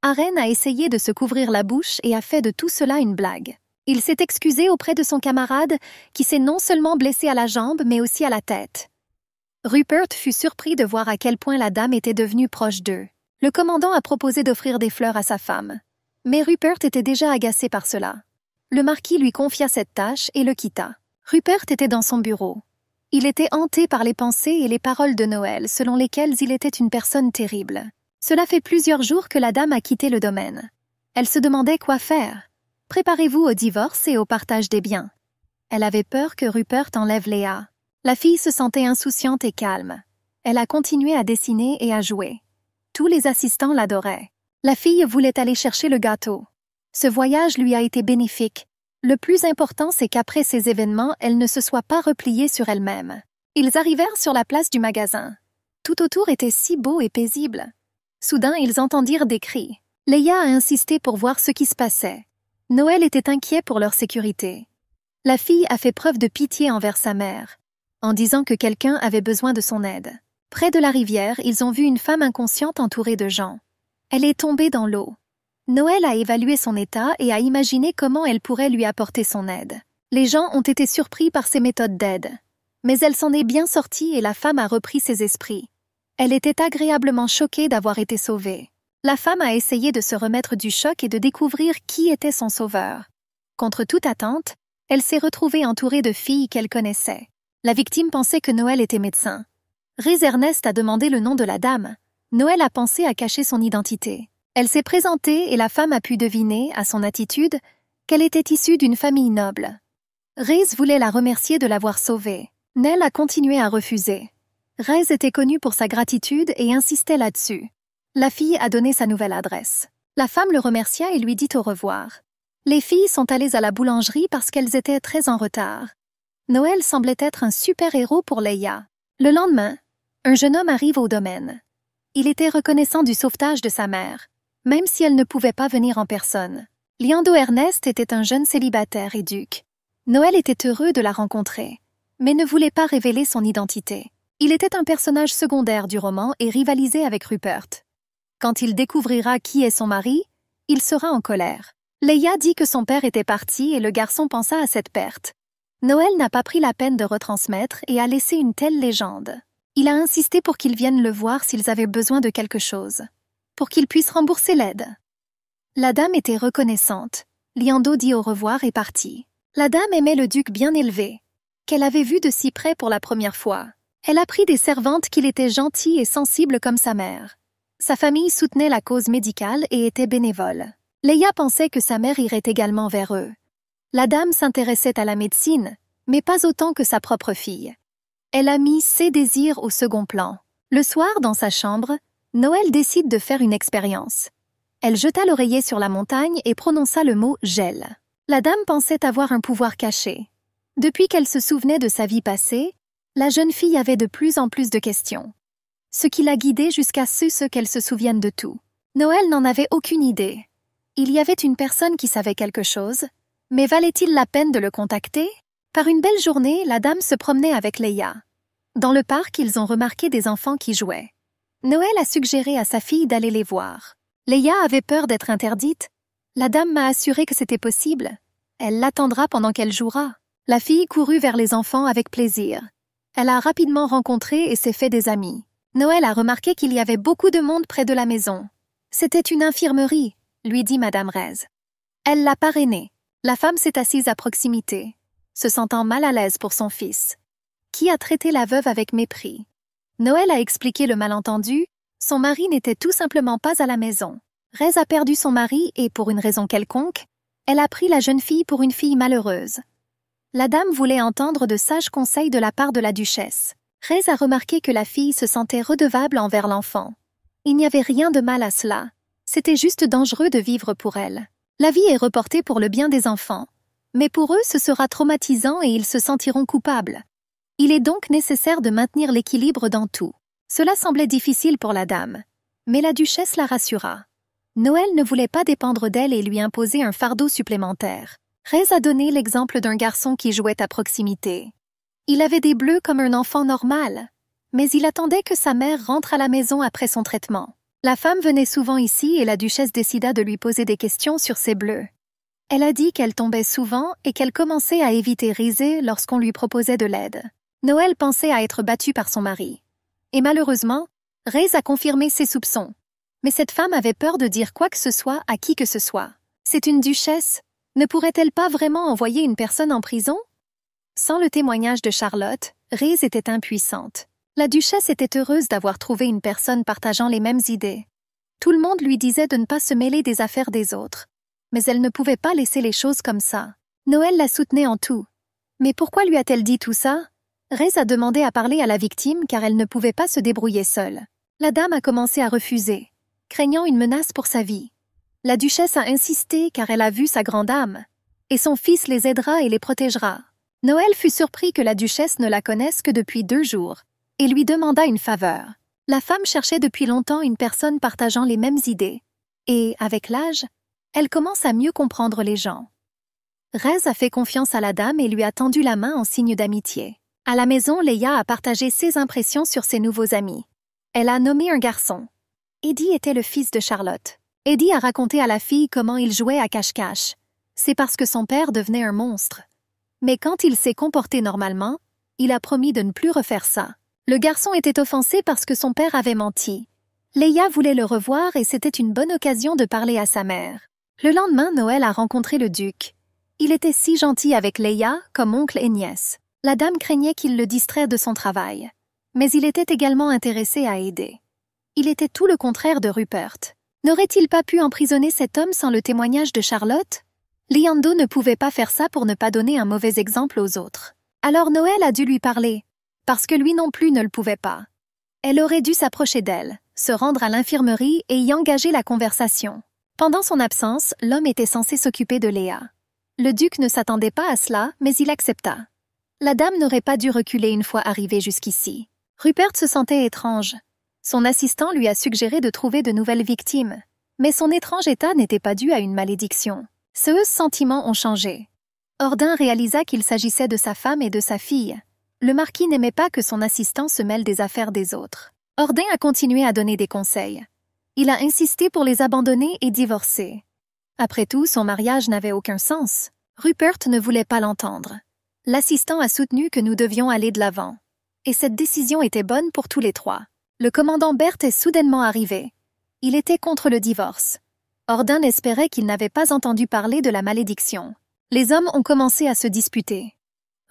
Arène a essayé de se couvrir la bouche et a fait de tout cela une blague. Il s'est excusé auprès de son camarade, qui s'est non seulement blessé à la jambe, mais aussi à la tête. Rupert fut surpris de voir à quel point la dame était devenue proche d'eux. Le commandant a proposé d'offrir des fleurs à sa femme. Mais Rupert était déjà agacé par cela. Le marquis lui confia cette tâche et le quitta. Rupert était dans son bureau. Il était hanté par les pensées et les paroles de Noël, selon lesquelles il était une personne terrible. Cela fait plusieurs jours que la dame a quitté le domaine. Elle se demandait quoi faire. Préparez-vous au divorce et au partage des biens. Elle avait peur que Rupert enlève Léa. La fille se sentait insouciante et calme. Elle a continué à dessiner et à jouer. Tous les assistants l'adoraient. La fille voulait aller chercher le gâteau. Ce voyage lui a été bénéfique. Le plus important, c'est qu'après ces événements, elle ne se soit pas repliée sur elle-même. Ils arrivèrent sur la place du magasin. Tout autour était si beau et paisible. Soudain, ils entendirent des cris. Léa a insisté pour voir ce qui se passait. Noël était inquiet pour leur sécurité. La fille a fait preuve de pitié envers sa mère, en disant que quelqu'un avait besoin de son aide. Près de la rivière, ils ont vu une femme inconsciente entourée de gens. Elle est tombée dans l'eau. Noël a évalué son état et a imaginé comment elle pourrait lui apporter son aide. Les gens ont été surpris par ses méthodes d'aide. Mais elle s'en est bien sortie et la femme a repris ses esprits. Elle était agréablement choquée d'avoir été sauvée. La femme a essayé de se remettre du choc et de découvrir qui était son sauveur. Contre toute attente, elle s'est retrouvée entourée de filles qu'elle connaissait. La victime pensait que Noël était médecin. Rhys Ernest a demandé le nom de la dame. Noël a pensé à cacher son identité. Elle s'est présentée et la femme a pu deviner, à son attitude, qu'elle était issue d'une famille noble. Rhys voulait la remercier de l'avoir sauvée. Nell a continué à refuser. Rhys était connu pour sa gratitude et insistait là-dessus. La fille a donné sa nouvelle adresse. La femme le remercia et lui dit au revoir. Les filles sont allées à la boulangerie parce qu'elles étaient très en retard. Noël semblait être un super-héros pour Leia. Le lendemain, un jeune homme arrive au domaine. Il était reconnaissant du sauvetage de sa mère, même si elle ne pouvait pas venir en personne. Liando Ernest était un jeune célibataire et duc. Noël était heureux de la rencontrer, mais ne voulait pas révéler son identité. Il était un personnage secondaire du roman et rivalisait avec Rupert. Quand il découvrira qui est son mari, il sera en colère. Leia dit que son père était parti et le garçon pensa à cette perte. Noël n'a pas pris la peine de retransmettre et a laissé une telle légende. Il a insisté pour qu'ils viennent le voir s'ils avaient besoin de quelque chose, pour qu'ils puissent rembourser l'aide. La dame était reconnaissante. Liando dit au revoir et partit. La dame aimait le duc bien élevé, qu'elle avait vu de si près pour la première fois. Elle apprit des servantes qu'il était gentil et sensible comme sa mère. Sa famille soutenait la cause médicale et était bénévole. Leia pensait que sa mère irait également vers eux. La dame s'intéressait à la médecine, mais pas autant que sa propre fille. Elle a mis ses désirs au second plan. Le soir, dans sa chambre, Noël décide de faire une expérience. Elle jeta l'oreiller sur la montagne et prononça le mot « gel ». La dame pensait avoir un pouvoir caché. Depuis qu'elle se souvenait de sa vie passée, la jeune fille avait de plus en plus de questions. Ce qui l'a guidée jusqu'à ce qu'elle se souvienne de tout. Noël n'en avait aucune idée. Il y avait une personne qui savait quelque chose, mais valait-il la peine de le contacter? Par une belle journée, la dame se promenait avec Leia. Dans le parc, ils ont remarqué des enfants qui jouaient. Noël a suggéré à sa fille d'aller les voir. Leia avait peur d'être interdite. La dame m'a assuré que c'était possible. Elle l'attendra pendant qu'elle jouera. La fille courut vers les enfants avec plaisir. Elle a rapidement rencontré et s'est fait des amis. Noël a remarqué qu'il y avait beaucoup de monde près de la maison. C'était une infirmerie, lui dit Madame Rez. Elle l'a parrainée. La femme s'est assise à proximité, se sentant mal à l'aise pour son fils, qui a traité la veuve avec mépris. Noël a expliqué le malentendu, son mari n'était tout simplement pas à la maison. Rez a perdu son mari et, pour une raison quelconque, elle a pris la jeune fille pour une fille malheureuse. La dame voulait entendre de sages conseils de la part de la duchesse. Rez a remarqué que la fille se sentait redevable envers l'enfant. Il n'y avait rien de mal à cela. C'était juste dangereux de vivre pour elle. La vie est reportée pour le bien des enfants. Mais pour eux, ce sera traumatisant et ils se sentiront coupables. Il est donc nécessaire de maintenir l'équilibre dans tout. Cela semblait difficile pour la dame. Mais la duchesse la rassura. Noël ne voulait pas dépendre d'elle et lui imposer un fardeau supplémentaire. Rez a donné l'exemple d'un garçon qui jouait à proximité. Il avait des bleus comme un enfant normal, mais il attendait que sa mère rentre à la maison après son traitement. La femme venait souvent ici et la duchesse décida de lui poser des questions sur ses bleus. Elle a dit qu'elle tombait souvent et qu'elle commençait à éviter Rizé lorsqu'on lui proposait de l'aide. Noël pensait à être battue par son mari. Et malheureusement, Rez a confirmé ses soupçons. Mais cette femme avait peur de dire quoi que ce soit à qui que ce soit. C'est une duchesse. Ne pourrait-elle pas vraiment envoyer une personne en prison? Sans le témoignage de Charlotte, Rez était impuissante. La duchesse était heureuse d'avoir trouvé une personne partageant les mêmes idées. Tout le monde lui disait de ne pas se mêler des affaires des autres. Mais elle ne pouvait pas laisser les choses comme ça. Noël la soutenait en tout. Mais pourquoi lui a-t-elle dit tout ça? Rez a demandé à parler à la victime car elle ne pouvait pas se débrouiller seule. La dame a commencé à refuser, craignant une menace pour sa vie. La duchesse a insisté car elle a vu sa grande âme, et son fils les aidera et les protégera. Noël fut surpris que la duchesse ne la connaisse que depuis 2 jours, et lui demanda une faveur. La femme cherchait depuis longtemps une personne partageant les mêmes idées, et, avec l'âge, elle commence à mieux comprendre les gens. Rez a fait confiance à la dame et lui a tendu la main en signe d'amitié. À la maison, Leia a partagé ses impressions sur ses nouveaux amis. Elle a nommé un garçon. Eddie était le fils de Charlotte. Eddie a raconté à la fille comment il jouait à cache-cache. C'est parce que son père devenait un monstre. Mais quand il s'est comporté normalement, il a promis de ne plus refaire ça. Le garçon était offensé parce que son père avait menti. Leia voulait le revoir et c'était une bonne occasion de parler à sa mère. Le lendemain, Noël a rencontré le duc. Il était si gentil avec Leia comme oncle et nièce. La dame craignait qu'il le distrait de son travail. Mais il était également intéressé à aider. Il était tout le contraire de Rupert. N'aurait-il pas pu emprisonner cet homme sans le témoignage de Charlotte? Liando ne pouvait pas faire ça pour ne pas donner un mauvais exemple aux autres. Alors Noël a dû lui parler, parce que lui non plus ne le pouvait pas. Elle aurait dû s'approcher d'elle, se rendre à l'infirmerie et y engager la conversation. Pendant son absence, l'homme était censé s'occuper de Léa. Le duc ne s'attendait pas à cela, mais il accepta. La dame n'aurait pas dû reculer une fois arrivée jusqu'ici. Rupert se sentait étrange. Son assistant lui a suggéré de trouver de nouvelles victimes. Mais son étrange état n'était pas dû à une malédiction. Ses sentiments ont changé. Ordin réalisa qu'il s'agissait de sa femme et de sa fille. Le marquis n'aimait pas que son assistant se mêle des affaires des autres. Ordin a continué à donner des conseils. Il a insisté pour les abandonner et divorcer. Après tout, son mariage n'avait aucun sens. Rupert ne voulait pas l'entendre. L'assistant a soutenu que nous devions aller de l'avant. Et cette décision était bonne pour tous les trois. Le commandant Berthe est soudainement arrivé. Il était contre le divorce. Ordin espérait qu'il n'avait pas entendu parler de la malédiction. Les hommes ont commencé à se disputer.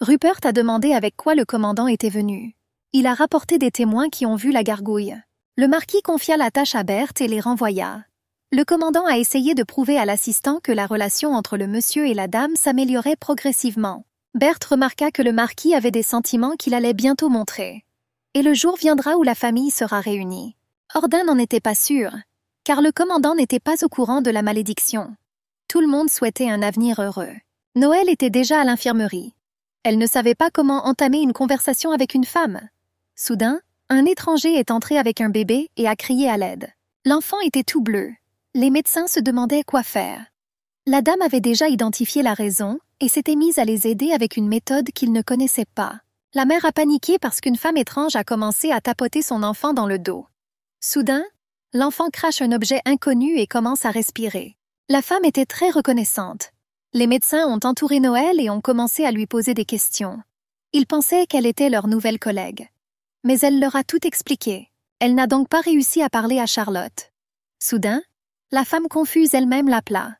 Rupert a demandé avec quoi le commandant était venu. Il a rapporté des témoins qui ont vu la gargouille. Le marquis confia la tâche à Berthe et les renvoya. Le commandant a essayé de prouver à l'assistant que la relation entre le monsieur et la dame s'améliorait progressivement. Berthe remarqua que le marquis avait des sentiments qu'il allait bientôt montrer. Et le jour viendra où la famille sera réunie. Ordin n'en était pas sûr, car le commandant n'était pas au courant de la malédiction. Tout le monde souhaitait un avenir heureux. Noël était déjà à l'infirmerie. Elle ne savait pas comment entamer une conversation avec une femme. Soudain, un étranger est entré avec un bébé et a crié à l'aide. L'enfant était tout bleu. Les médecins se demandaient quoi faire. La dame avait déjà identifié la raison et s'était mise à les aider avec une méthode qu'ils ne connaissaient pas. La mère a paniqué parce qu'une femme étrange a commencé à tapoter son enfant dans le dos. Soudain, l'enfant crache un objet inconnu et commence à respirer. La femme était très reconnaissante. Les médecins ont entouré Noël et ont commencé à lui poser des questions. Ils pensaient qu'elle était leur nouvelle collègue. Mais elle leur a tout expliqué. Elle n'a donc pas réussi à parler à Charlotte. Soudain, la femme confuse elle-même l'appela.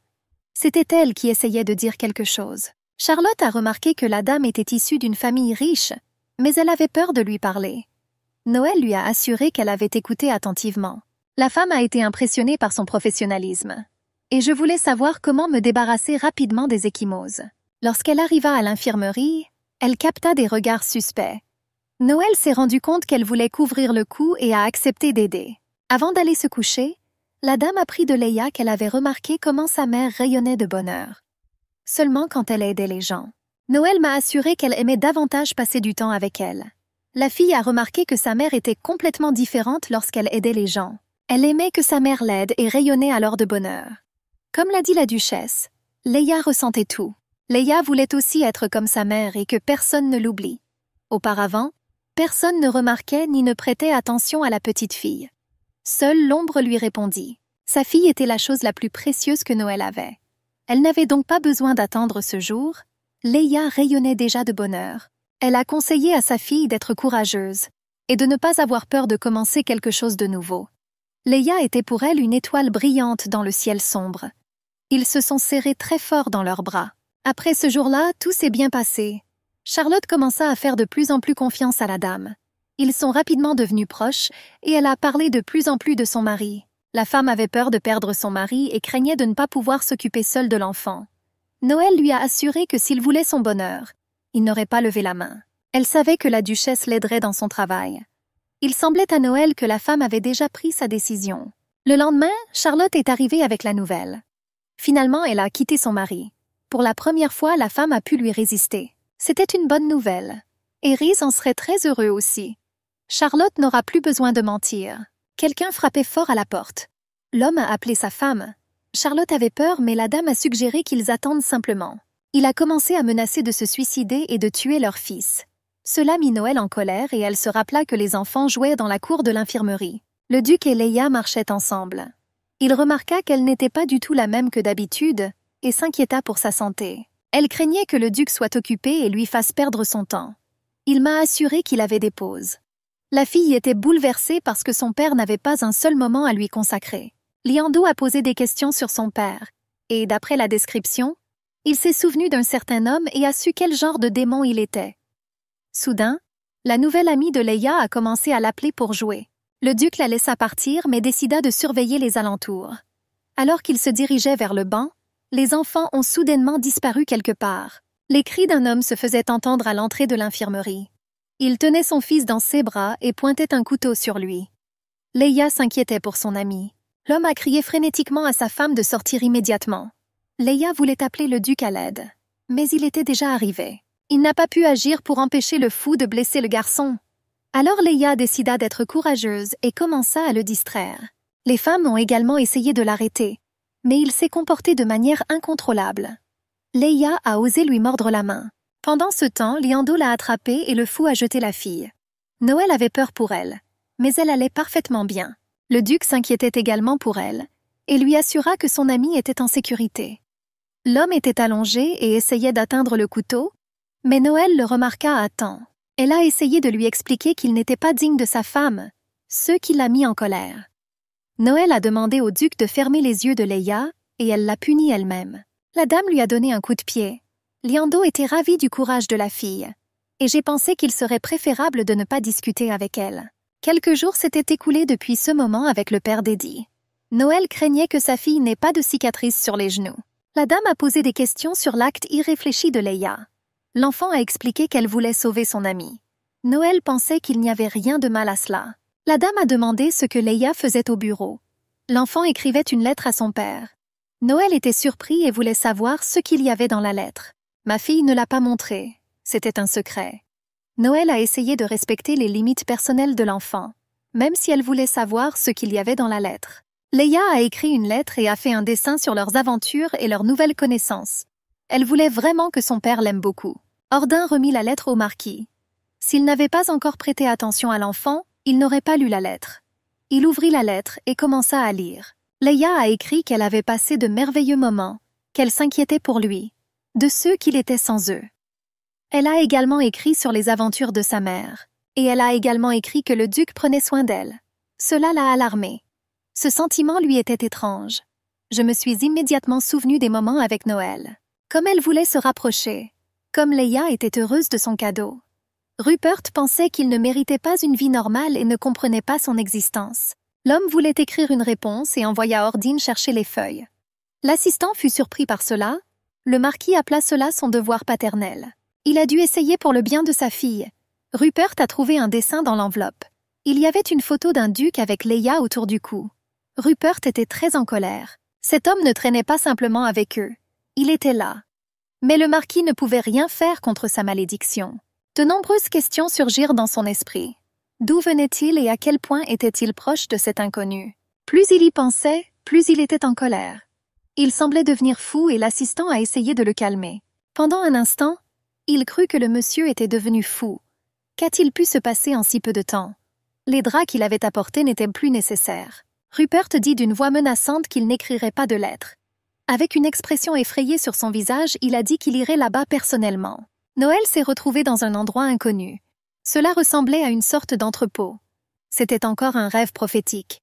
C'était elle qui essayait de dire quelque chose. Charlotte a remarqué que la dame était issue d'une famille riche, mais elle avait peur de lui parler. Noël lui a assuré qu'elle avait écouté attentivement. La femme a été impressionnée par son professionnalisme. Et je voulais savoir comment me débarrasser rapidement des ecchymoses. Lorsqu'elle arriva à l'infirmerie, elle capta des regards suspects. Noël s'est rendu compte qu'elle voulait couvrir le cou et a accepté d'aider. Avant d'aller se coucher, la dame apprit de Leia qu'elle avait remarqué comment sa mère rayonnait de bonheur. Seulement quand elle aidait les gens. Noël m'a assuré qu'elle aimait davantage passer du temps avec elle. La fille a remarqué que sa mère était complètement différente lorsqu'elle aidait les gens. Elle aimait que sa mère l'aide et rayonnait alors de bonheur. Comme l'a dit la duchesse, Leia ressentait tout. Leia voulait aussi être comme sa mère et que personne ne l'oublie. Auparavant, personne ne remarquait ni ne prêtait attention à la petite fille. Seule l'ombre lui répondit. Sa fille était la chose la plus précieuse que Noël avait. Elle n'avait donc pas besoin d'attendre ce jour. Leia rayonnait déjà de bonheur. Elle a conseillé à sa fille d'être courageuse et de ne pas avoir peur de commencer quelque chose de nouveau. Leia était pour elle une étoile brillante dans le ciel sombre. Ils se sont serrés très fort dans leurs bras. Après ce jour-là, tout s'est bien passé. Charlotte commença à faire de plus en plus confiance à la dame. Ils sont rapidement devenus proches et elle a parlé de plus en plus de son mari. La femme avait peur de perdre son mari et craignait de ne pas pouvoir s'occuper seule de l'enfant. Noël lui a assuré que s'il voulait son bonheur, il n'aurait pas levé la main. Elle savait que la duchesse l'aiderait dans son travail. Il semblait à Noël que la femme avait déjà pris sa décision. Le lendemain, Charlotte est arrivée avec la nouvelle. Finalement, elle a quitté son mari. Pour la première fois, la femme a pu lui résister. C'était une bonne nouvelle. Et Rhys en serait très heureux aussi. Charlotte n'aura plus besoin de mentir. Quelqu'un frappait fort à la porte. L'homme a appelé sa femme. Charlotte avait peur, mais la dame a suggéré qu'ils attendent simplement. Il a commencé à menacer de se suicider et de tuer leur fils. Cela mit Noël en colère et elle se rappela que les enfants jouaient dans la cour de l'infirmerie. Le duc et Leia marchaient ensemble. Il remarqua qu'elle n'était pas du tout la même que d'habitude et s'inquiéta pour sa santé. Elle craignait que le duc soit occupé et lui fasse perdre son temps. Il m'a assuré qu'il avait des pauses. La fille était bouleversée parce que son père n'avait pas un seul moment à lui consacrer. Liando a posé des questions sur son père, et d'après la description, il s'est souvenu d'un certain homme et a su quel genre de démon il était. Soudain, la nouvelle amie de Leia a commencé à l'appeler pour jouer. Le duc la laissa partir mais décida de surveiller les alentours. Alors qu'il se dirigeait vers le banc, les enfants ont soudainement disparu quelque part. Les cris d'un homme se faisaient entendre à l'entrée de l'infirmerie. Il tenait son fils dans ses bras et pointait un couteau sur lui. Leia s'inquiétait pour son ami. L'homme a crié frénétiquement à sa femme de sortir immédiatement. Leia voulait appeler le duc à l'aide, mais il était déjà arrivé. Il n'a pas pu agir pour empêcher le fou de blesser le garçon. Alors Leia décida d'être courageuse et commença à le distraire. Les femmes ont également essayé de l'arrêter, mais il s'est comporté de manière incontrôlable. Leia a osé lui mordre la main. Pendant ce temps, Liando l'a attrapée et le fou a jeté la fille. Noël avait peur pour elle, mais elle allait parfaitement bien. Le duc s'inquiétait également pour elle et lui assura que son amie était en sécurité. L'homme était allongé et essayait d'atteindre le couteau, mais Noël le remarqua à temps. Elle a essayé de lui expliquer qu'il n'était pas digne de sa femme, ce qui l'a mis en colère. Noël a demandé au duc de fermer les yeux de Leia, et elle l'a punie elle-même. La dame lui a donné un coup de pied. Liando était ravi du courage de la fille, et j'ai pensé qu'il serait préférable de ne pas discuter avec elle. Quelques jours s'étaient écoulés depuis ce moment avec le père d'Eddie. Noël craignait que sa fille n'ait pas de cicatrice sur les genoux. La dame a posé des questions sur l'acte irréfléchi de Leia. L'enfant a expliqué qu'elle voulait sauver son amie. Noël pensait qu'il n'y avait rien de mal à cela. La dame a demandé ce que Leia faisait au bureau. L'enfant écrivait une lettre à son père. Noël était surpris et voulait savoir ce qu'il y avait dans la lettre. Ma fille ne l'a pas montré. C'était un secret. Noël a essayé de respecter les limites personnelles de l'enfant, même si elle voulait savoir ce qu'il y avait dans la lettre. Leia a écrit une lettre et a fait un dessin sur leurs aventures et leurs nouvelles connaissances. Elle voulait vraiment que son père l'aime beaucoup. Ordin remit la lettre au marquis. S'il n'avait pas encore prêté attention à l'enfant, il n'aurait pas lu la lettre. Il ouvrit la lettre et commença à lire. Leia a écrit qu'elle avait passé de merveilleux moments, qu'elle s'inquiétait pour lui, de ceux qu'il était sans eux. Elle a également écrit sur les aventures de sa mère, et elle a également écrit que le duc prenait soin d'elle. Cela l'a alarmée. Ce sentiment lui était étrange. Je me suis immédiatement souvenu des moments avec Noël. Comme elle voulait se rapprocher, comme Leia était heureuse de son cadeau. Rupert pensait qu'il ne méritait pas une vie normale et ne comprenait pas son existence. L'homme voulait écrire une réponse et envoya Ordine chercher les feuilles. L'assistant fut surpris par cela. Le marquis appela cela son devoir paternel. Il a dû essayer pour le bien de sa fille. Rupert a trouvé un dessin dans l'enveloppe. Il y avait une photo d'un duc avec Leia autour du cou. Rupert était très en colère. Cet homme ne traînait pas simplement avec eux. Il était là. Mais le marquis ne pouvait rien faire contre sa malédiction. De nombreuses questions surgirent dans son esprit. D'où venait-il et à quel point était-il proche de cet inconnu? Plus il y pensait, plus il était en colère. Il semblait devenir fou et l'assistant a essayé de le calmer. Pendant un instant, il crut que le monsieur était devenu fou. Qu'a-t-il pu se passer en si peu de temps? Les draps qu'il avait apportés n'étaient plus nécessaires. Rupert dit d'une voix menaçante qu'il n'écrirait pas de lettres. Avec une expression effrayée sur son visage, il a dit qu'il irait là-bas personnellement. Noël s'est retrouvé dans un endroit inconnu. Cela ressemblait à une sorte d'entrepôt. C'était encore un rêve prophétique.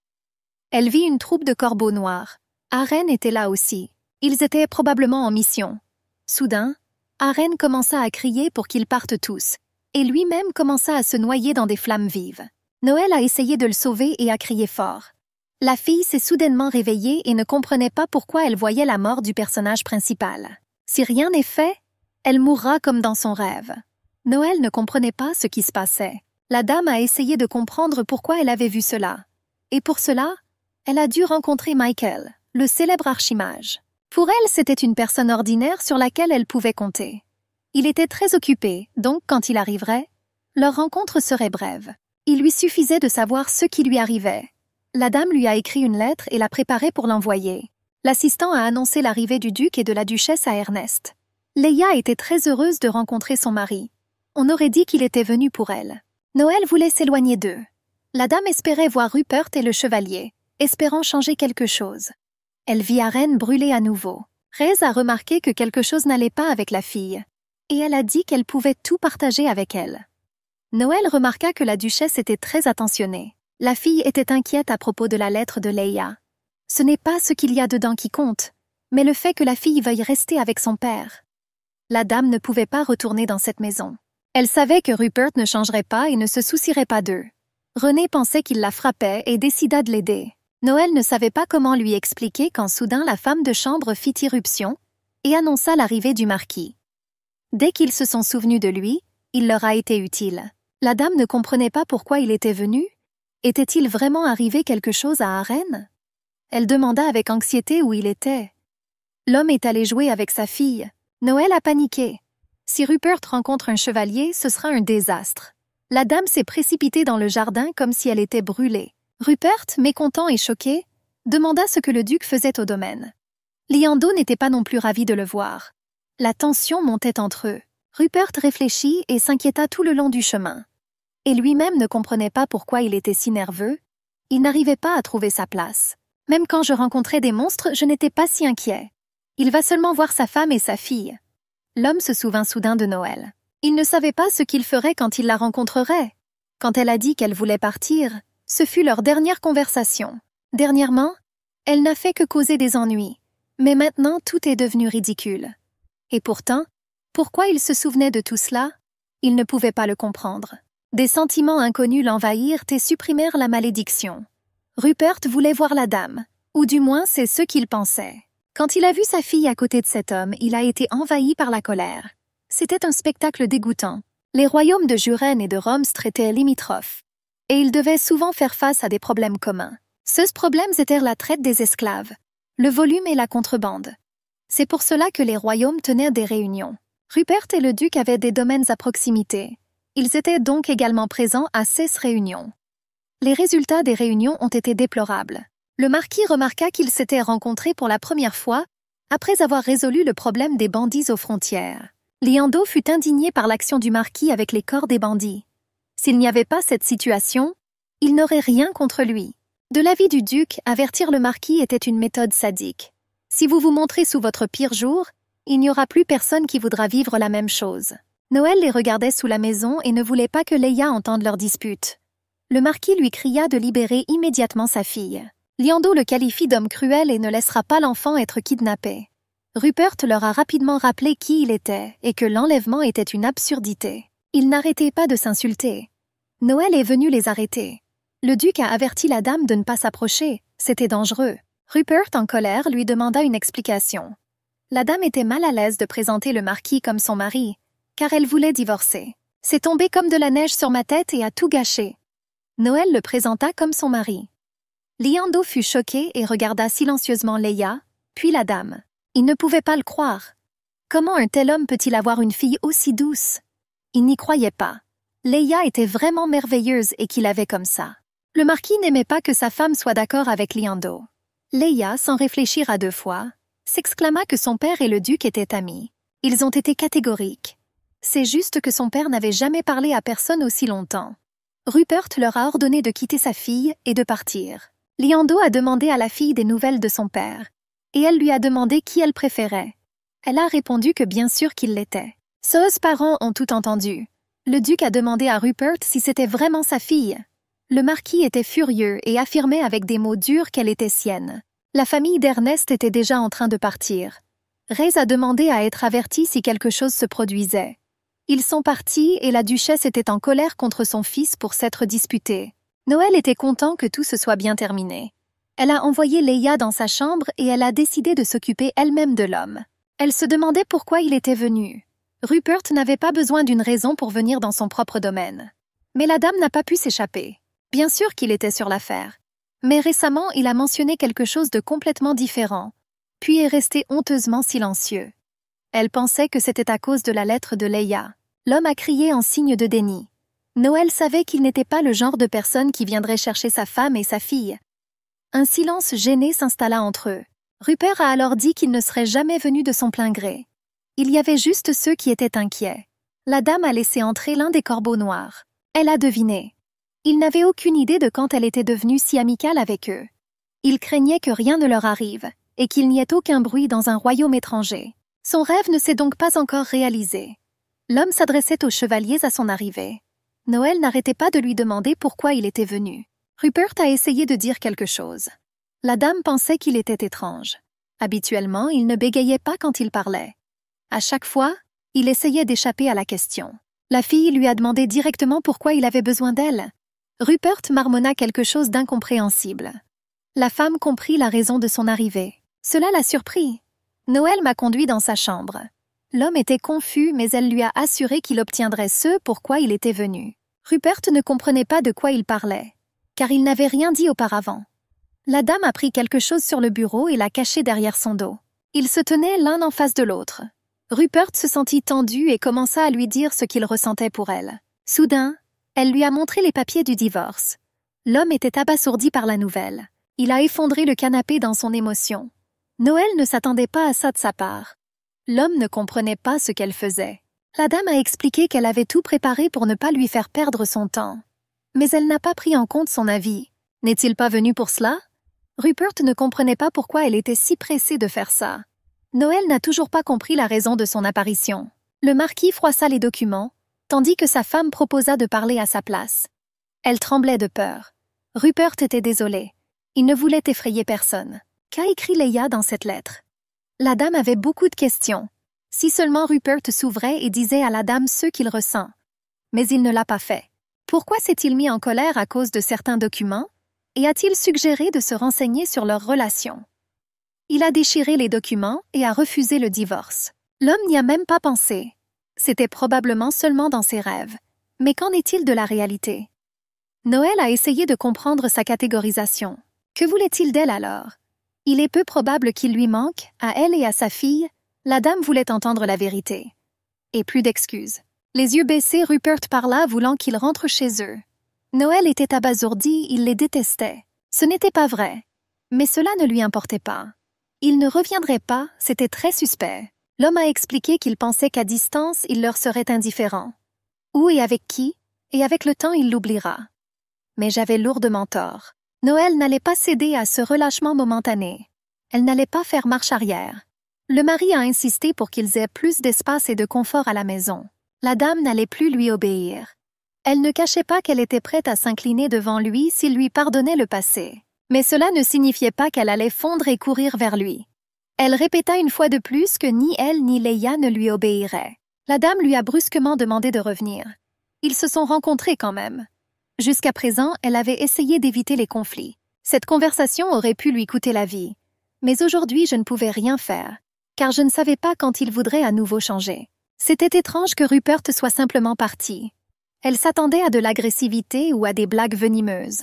Elle vit une troupe de corbeaux noirs. Aren était là aussi. Ils étaient probablement en mission. Soudain, Aren commença à crier pour qu'ils partent tous, et lui-même commença à se noyer dans des flammes vives. Noël a essayé de le sauver et a crié fort. La fille s'est soudainement réveillée et ne comprenait pas pourquoi elle voyait la mort du personnage principal. Si rien n'est fait, elle mourra comme dans son rêve. Noël ne comprenait pas ce qui se passait. La dame a essayé de comprendre pourquoi elle avait vu cela. Et pour cela, elle a dû rencontrer Michael, le célèbre archimage. Pour elle, c'était une personne ordinaire sur laquelle elle pouvait compter. Il était très occupé, donc quand il arriverait, leur rencontre serait brève. Il lui suffisait de savoir ce qui lui arrivait. La dame lui a écrit une lettre et l'a préparée pour l'envoyer. L'assistant a annoncé l'arrivée du duc et de la duchesse à Ernest. Leia était très heureuse de rencontrer son mari. On aurait dit qu'il était venu pour elle. Noël voulait s'éloigner d'eux. La dame espérait voir Rupert et le chevalier, espérant changer quelque chose. Elle vit Aren brûler à nouveau. Rez a remarqué que quelque chose n'allait pas avec la fille, et elle a dit qu'elle pouvait tout partager avec elle. Noël remarqua que la duchesse était très attentionnée. La fille était inquiète à propos de la lettre de Leia. Ce n'est pas ce qu'il y a dedans qui compte, mais le fait que la fille veuille rester avec son père. La dame ne pouvait pas retourner dans cette maison. Elle savait que Rupert ne changerait pas et ne se soucierait pas d'eux. René pensait qu'il la frappait et décida de l'aider. Noël ne savait pas comment lui expliquer quand soudain la femme de chambre fit irruption et annonça l'arrivée du marquis. Dès qu'ils se sont souvenus de lui, il leur a été utile. La dame ne comprenait pas pourquoi il était venu. Était-il vraiment arrivé quelque chose à Aren? Elle demanda avec anxiété où il était. L'homme est allé jouer avec sa fille. Noël a paniqué. Si Rupert rencontre un chevalier, ce sera un désastre. La dame s'est précipitée dans le jardin comme si elle était brûlée. Rupert, mécontent et choqué, demanda ce que le duc faisait au domaine. Liando n'était pas non plus ravi de le voir. La tension montait entre eux. Rupert réfléchit et s'inquiéta tout le long du chemin. Et lui-même ne comprenait pas pourquoi il était si nerveux. Il n'arrivait pas à trouver sa place. Même quand je rencontrais des monstres, je n'étais pas si inquiet. Il va seulement voir sa femme et sa fille. L'homme se souvint soudain de Noël. Il ne savait pas ce qu'il ferait quand il la rencontrerait. Quand elle a dit qu'elle voulait partir, ce fut leur dernière conversation. Dernièrement, elle n'a fait que causer des ennuis. Mais maintenant, tout est devenu ridicule. Et pourtant, pourquoi il se souvenait de tout cela? Il ne pouvait pas le comprendre. Des sentiments inconnus l'envahirent et supprimèrent la malédiction. Rupert voulait voir la dame, ou du moins c'est ce qu'il pensait. Quand il a vu sa fille à côté de cet homme, il a été envahi par la colère. C'était un spectacle dégoûtant. Les royaumes de Juren et de Romstre étaient limitrophes, et ils devaient souvent faire face à des problèmes communs. Ces problèmes étaient la traite des esclaves, le volume et la contrebande. C'est pour cela que les royaumes tenaient des réunions. Rupert et le duc avaient des domaines à proximité. Ils étaient donc également présents à ces réunions. Les résultats des réunions ont été déplorables. Le marquis remarqua qu'ils s'étaient rencontrés pour la première fois après avoir résolu le problème des bandits aux frontières. Liando fut indigné par l'action du marquis avec les corps des bandits. S'il n'y avait pas cette situation, il n'aurait rien contre lui. De l'avis du duc, avertir le marquis était une méthode sadique. Si vous vous montrez sous votre pire jour, il n'y aura plus personne qui voudra vivre la même chose. Noël les regardait sous la maison et ne voulait pas que Leia entende leur dispute. Le marquis lui cria de libérer immédiatement sa fille. Liando le qualifie d'homme cruel et ne laissera pas l'enfant être kidnappé. Rupert leur a rapidement rappelé qui il était et que l'enlèvement était une absurdité. Ils n'arrêtaient pas de s'insulter. Noël est venu les arrêter. Le duc a averti la dame de ne pas s'approcher, c'était dangereux. Rupert, en colère, lui demanda une explication. La dame était mal à l'aise de présenter le marquis comme son mari, car elle voulait divorcer. C'est tombé comme de la neige sur ma tête et a tout gâché. Noël le présenta comme son mari. Liando fut choqué et regarda silencieusement Leia, puis la dame. Il ne pouvait pas le croire. Comment un tel homme peut-il avoir une fille aussi douce? Il n'y croyait pas. Leia était vraiment merveilleuse et qu'il avait comme ça. Le marquis n'aimait pas que sa femme soit d'accord avec Liando. Leia, sans réfléchir à deux fois, s'exclama que son père et le duc étaient amis. Ils ont été catégoriques. C'est juste que son père n'avait jamais parlé à personne aussi longtemps. Rupert leur a ordonné de quitter sa fille et de partir. Liando a demandé à la fille des nouvelles de son père, et elle lui a demandé qui elle préférait. Elle a répondu que bien sûr qu'il l'était. Ses parents ont tout entendu. Le duc a demandé à Rupert si c'était vraiment sa fille. Le marquis était furieux et affirmait avec des mots durs qu'elle était sienne. La famille d'Ernest était déjà en train de partir. Reyes a demandé à être averti si quelque chose se produisait. Ils sont partis et la duchesse était en colère contre son fils pour s'être disputée. Noël était content que tout se soit bien terminé. Elle a envoyé Leia dans sa chambre et elle a décidé de s'occuper elle-même de l'homme. Elle se demandait pourquoi il était venu. Rupert n'avait pas besoin d'une raison pour venir dans son propre domaine. Mais la dame n'a pas pu s'échapper. Bien sûr qu'il était sur l'affaire. Mais récemment, il a mentionné quelque chose de complètement différent, puis est resté honteusement silencieux. Elle pensait que c'était à cause de la lettre de Leia. L'homme a crié en signe de déni. Noël savait qu'il n'était pas le genre de personne qui viendrait chercher sa femme et sa fille. Un silence gêné s'installa entre eux. Rupert a alors dit qu'il ne serait jamais venu de son plein gré. Il y avait juste ceux qui étaient inquiets. La dame a laissé entrer l'un des corbeaux noirs. Elle a deviné. Il n'avait aucune idée de quand elle était devenue si amicale avec eux. Il craignait que rien ne leur arrive, et qu'il n'y ait aucun bruit dans un royaume étranger. Son rêve ne s'est donc pas encore réalisé. L'homme s'adressait aux chevaliers à son arrivée. Noël n'arrêtait pas de lui demander pourquoi il était venu. Rupert a essayé de dire quelque chose. La dame pensait qu'il était étrange. Habituellement, il ne bégayait pas quand il parlait. À chaque fois, il essayait d'échapper à la question. La fille lui a demandé directement pourquoi il avait besoin d'elle. Rupert marmonna quelque chose d'incompréhensible. La femme comprit la raison de son arrivée. Cela l'a surpris. Noël m'a conduit dans sa chambre. L'homme était confus, mais elle lui a assuré qu'il obtiendrait ce pourquoi il était venu. Rupert ne comprenait pas de quoi il parlait, car il n'avait rien dit auparavant. La dame a pris quelque chose sur le bureau et l'a caché derrière son dos. Ils se tenaient l'un en face de l'autre. Rupert se sentit tendu et commença à lui dire ce qu'il ressentait pour elle. Soudain, elle lui a montré les papiers du divorce. L'homme était abasourdi par la nouvelle. Il a effondré le canapé dans son émotion. Noël ne s'attendait pas à ça de sa part. L'homme ne comprenait pas ce qu'elle faisait. La dame a expliqué qu'elle avait tout préparé pour ne pas lui faire perdre son temps. Mais elle n'a pas pris en compte son avis. N'est-il pas venu pour cela? Rupert ne comprenait pas pourquoi elle était si pressée de faire ça. Noël n'a toujours pas compris la raison de son apparition. Le marquis froissa les documents, tandis que sa femme proposa de parler à sa place. Elle tremblait de peur. Rupert était désolé. Il ne voulait effrayer personne. Qu'a écrit Leia dans cette lettre? La dame avait beaucoup de questions. Si seulement Rupert s'ouvrait et disait à la dame ce qu'il ressent. Mais il ne l'a pas fait. Pourquoi s'est-il mis en colère à cause de certains documents? Et a-t-il suggéré de se renseigner sur leur relation? Il a déchiré les documents et a refusé le divorce. L'homme n'y a même pas pensé. C'était probablement seulement dans ses rêves. Mais qu'en est-il de la réalité? Noël a essayé de comprendre sa catégorisation. Que voulait-il d'elle alors? Il est peu probable qu'il lui manque, à elle et à sa fille. La dame voulait entendre la vérité. Et plus d'excuses. Les yeux baissés, Rupert parla, voulant qu'ils rentrent chez eux. Noël était abasourdi, il les détestait. Ce n'était pas vrai. Mais cela ne lui importait pas. Il ne reviendrait pas, c'était très suspect. L'homme a expliqué qu'il pensait qu'à distance, il leur serait indifférent. Où et avec qui? Et avec le temps, il l'oubliera. Mais j'avais lourdement tort. Noël n'allait pas céder à ce relâchement momentané. Elle n'allait pas faire marche arrière. Le mari a insisté pour qu'ils aient plus d'espace et de confort à la maison. La dame n'allait plus lui obéir. Elle ne cachait pas qu'elle était prête à s'incliner devant lui s'il lui pardonnait le passé. Mais cela ne signifiait pas qu'elle allait fondre et courir vers lui. Elle répéta une fois de plus que ni elle ni Leia ne lui obéiraient. La dame lui a brusquement demandé de revenir. Ils se sont rencontrés quand même. Jusqu'à présent, elle avait essayé d'éviter les conflits. Cette conversation aurait pu lui coûter la vie. Mais aujourd'hui, je ne pouvais rien faire, car je ne savais pas quand il voudrait à nouveau changer. C'était étrange que Rupert soit simplement parti. Elle s'attendait à de l'agressivité ou à des blagues venimeuses.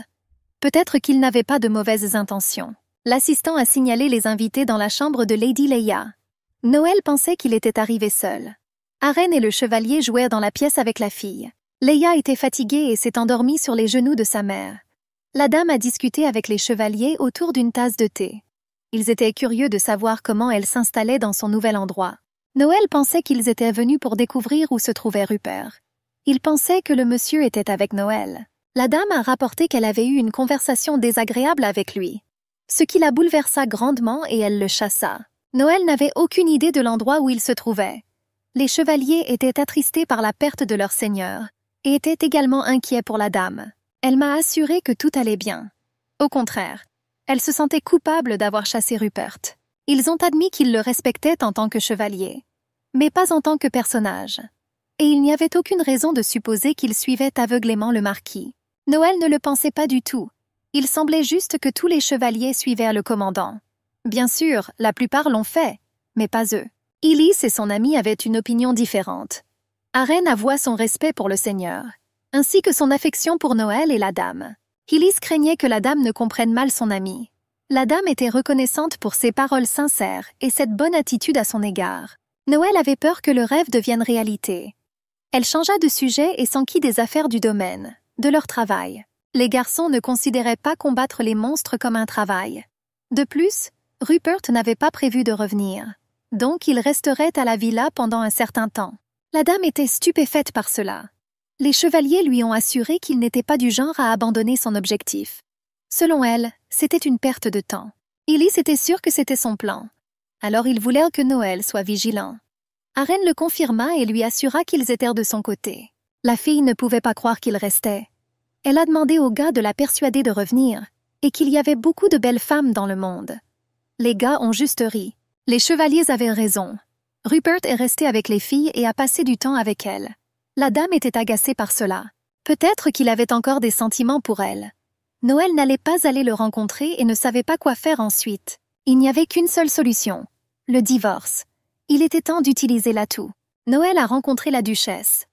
Peut-être qu'il n'avait pas de mauvaises intentions. L'assistant a signalé les invités dans la chambre de Lady Leia. Noël pensait qu'il était arrivé seul. Arène et le chevalier jouèrent dans la pièce avec la fille. Leia était fatiguée et s'est endormie sur les genoux de sa mère. La dame a discuté avec les chevaliers autour d'une tasse de thé. Ils étaient curieux de savoir comment elle s'installait dans son nouvel endroit. Noël pensait qu'ils étaient venus pour découvrir où se trouvait Rupert. Il pensait que le monsieur était avec Noël. La dame a rapporté qu'elle avait eu une conversation désagréable avec lui, ce qui la bouleversa grandement et elle le chassa. Noël n'avait aucune idée de l'endroit où il se trouvait. Les chevaliers étaient attristés par la perte de leur seigneur et étaient également inquiets pour la dame. Elle m'a assuré que tout allait bien. Au contraire, elle se sentait coupable d'avoir chassé Rupert. Ils ont admis qu'ils le respectaient en tant que chevalier, mais pas en tant que personnage. Et il n'y avait aucune raison de supposer qu'il suivait aveuglément le marquis. Noël ne le pensait pas du tout. Il semblait juste que tous les chevaliers suivaient le commandant. Bien sûr, la plupart l'ont fait, mais pas eux. Ilys et son ami avaient une opinion différente. Arène avoua son respect pour le seigneur, ainsi que son affection pour Noël et la dame. Ilys craignait que la dame ne comprenne mal son ami. La dame était reconnaissante pour ses paroles sincères et cette bonne attitude à son égard. Noël avait peur que le rêve devienne réalité. Elle changea de sujet et s'enquit des affaires du domaine, de leur travail. Les garçons ne considéraient pas combattre les monstres comme un travail. De plus, Rupert n'avait pas prévu de revenir. Donc il resterait à la villa pendant un certain temps. La dame était stupéfaite par cela. Les chevaliers lui ont assuré qu'il n'était pas du genre à abandonner son objectif. Selon elle, c'était une perte de temps. Ilys était sûre que c'était son plan. Alors ils voulèrent que Noël soit vigilant. Arène le confirma et lui assura qu'ils étaient de son côté. La fille ne pouvait pas croire qu'il restait. Elle a demandé au gars de la persuader de revenir, et qu'il y avait beaucoup de belles femmes dans le monde. Les gars ont juste ri. Les chevaliers avaient raison. Rupert est resté avec les filles et a passé du temps avec elles. La dame était agacée par cela. Peut-être qu'il avait encore des sentiments pour elle. Noël n'allait pas aller le rencontrer et ne savait pas quoi faire ensuite. Il n'y avait qu'une seule solution, le divorce. Il était temps d'utiliser l'atout. Noël a rencontré la duchesse.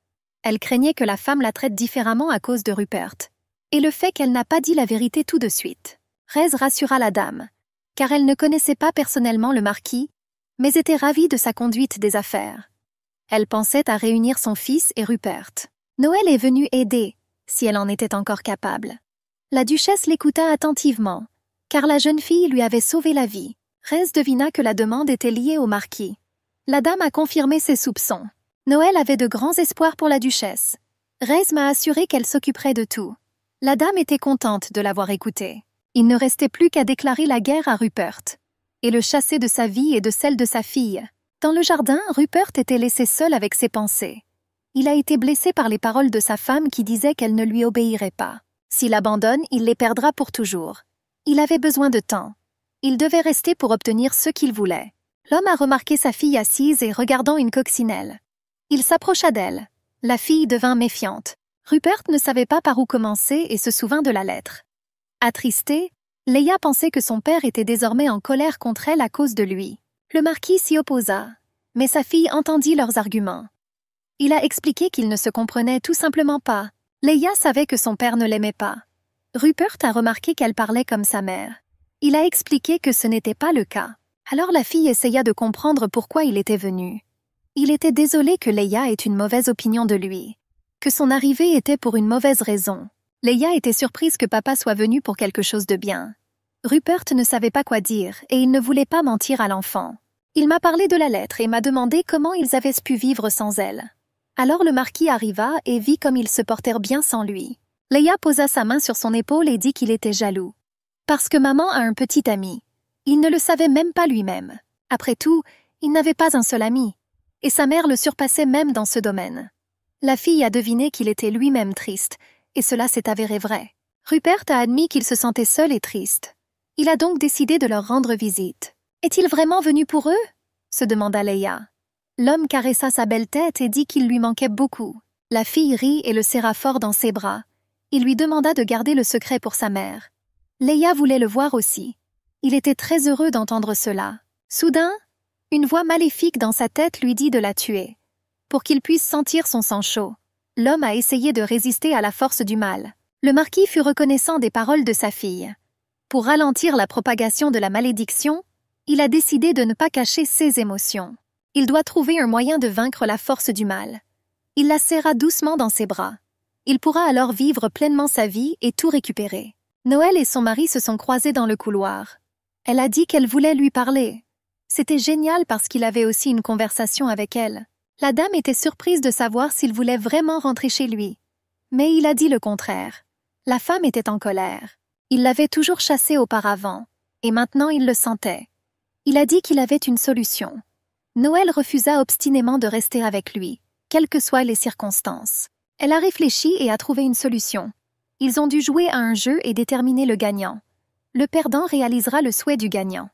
Elle craignait que la femme la traite différemment à cause de Rupert. Et le fait qu'elle n'a pas dit la vérité tout de suite. Rez rassura la dame, car elle ne connaissait pas personnellement le marquis, mais était ravie de sa conduite des affaires. Elle pensait à réunir son fils et Rupert. Noël est venue aider, si elle en était encore capable. La duchesse l'écouta attentivement, car la jeune fille lui avait sauvé la vie. Rez devina que la demande était liée au marquis. La dame a confirmé ses soupçons. Noël avait de grands espoirs pour la duchesse. Rez m'a assuré qu'elle s'occuperait de tout. La dame était contente de l'avoir écoutée. Il ne restait plus qu'à déclarer la guerre à Rupert et le chasser de sa vie et de celle de sa fille. Dans le jardin, Rupert était laissé seul avec ses pensées. Il a été blessé par les paroles de sa femme qui disait qu'elle ne lui obéirait pas. S'il abandonne, il les perdra pour toujours. Il avait besoin de temps. Il devait rester pour obtenir ce qu'il voulait. L'homme a remarqué sa fille assise et regardant une coccinelle. Il s'approcha d'elle. La fille devint méfiante. Rupert ne savait pas par où commencer et se souvint de la lettre. Attristée, Leia pensait que son père était désormais en colère contre elle à cause de lui. Le marquis s'y opposa, mais sa fille entendit leurs arguments. Il a expliqué qu'ils ne se comprenaient tout simplement pas. Leia savait que son père ne l'aimait pas. Rupert a remarqué qu'elle parlait comme sa mère. Il a expliqué que ce n'était pas le cas. Alors la fille essaya de comprendre pourquoi il était venu. Il était désolé que Leia ait une mauvaise opinion de lui, que son arrivée était pour une mauvaise raison. Leia était surprise que papa soit venu pour quelque chose de bien. Rupert ne savait pas quoi dire et il ne voulait pas mentir à l'enfant. Il m'a parlé de la lettre et m'a demandé comment ils avaient pu vivre sans elle. Alors le marquis arriva et vit comme ils se portèrent bien sans lui. Leia posa sa main sur son épaule et dit qu'il était jaloux. Parce que maman a un petit ami. Il ne le savait même pas lui-même. Après tout, il n'avait pas un seul ami. Et sa mère le surpassait même dans ce domaine. La fille a deviné qu'il était lui-même triste, et cela s'est avéré vrai. Rupert a admis qu'il se sentait seul et triste. Il a donc décidé de leur rendre visite. Est-il vraiment venu pour eux? Se demanda Leia. L'homme caressa sa belle tête et dit qu'il lui manquait beaucoup. La fille rit et le serra fort dans ses bras. Il lui demanda de garder le secret pour sa mère. Leia voulait le voir aussi. Il était très heureux d'entendre cela. Soudain, une voix maléfique dans sa tête lui dit de la tuer. Pour qu'il puisse sentir son sang chaud. L'homme a essayé de résister à la force du mal. Le marquis fut reconnaissant des paroles de sa fille. Pour ralentir la propagation de la malédiction, il a décidé de ne pas cacher ses émotions. Il doit trouver un moyen de vaincre la force du mal. Il la serra doucement dans ses bras. Il pourra alors vivre pleinement sa vie et tout récupérer. Noël et son mari se sont croisés dans le couloir. Elle a dit qu'elle voulait lui parler. C'était génial parce qu'il avait aussi une conversation avec elle. La dame était surprise de savoir s'il voulait vraiment rentrer chez lui. Mais il a dit le contraire. La femme était en colère. Il l'avait toujours chassée auparavant, et maintenant il le sentait. Il a dit qu'il avait une solution. Noël refusa obstinément de rester avec lui, quelles que soient les circonstances. Elle a réfléchi et a trouvé une solution. Ils ont dû jouer à un jeu et déterminer le gagnant. Le perdant réalisera le souhait du gagnant.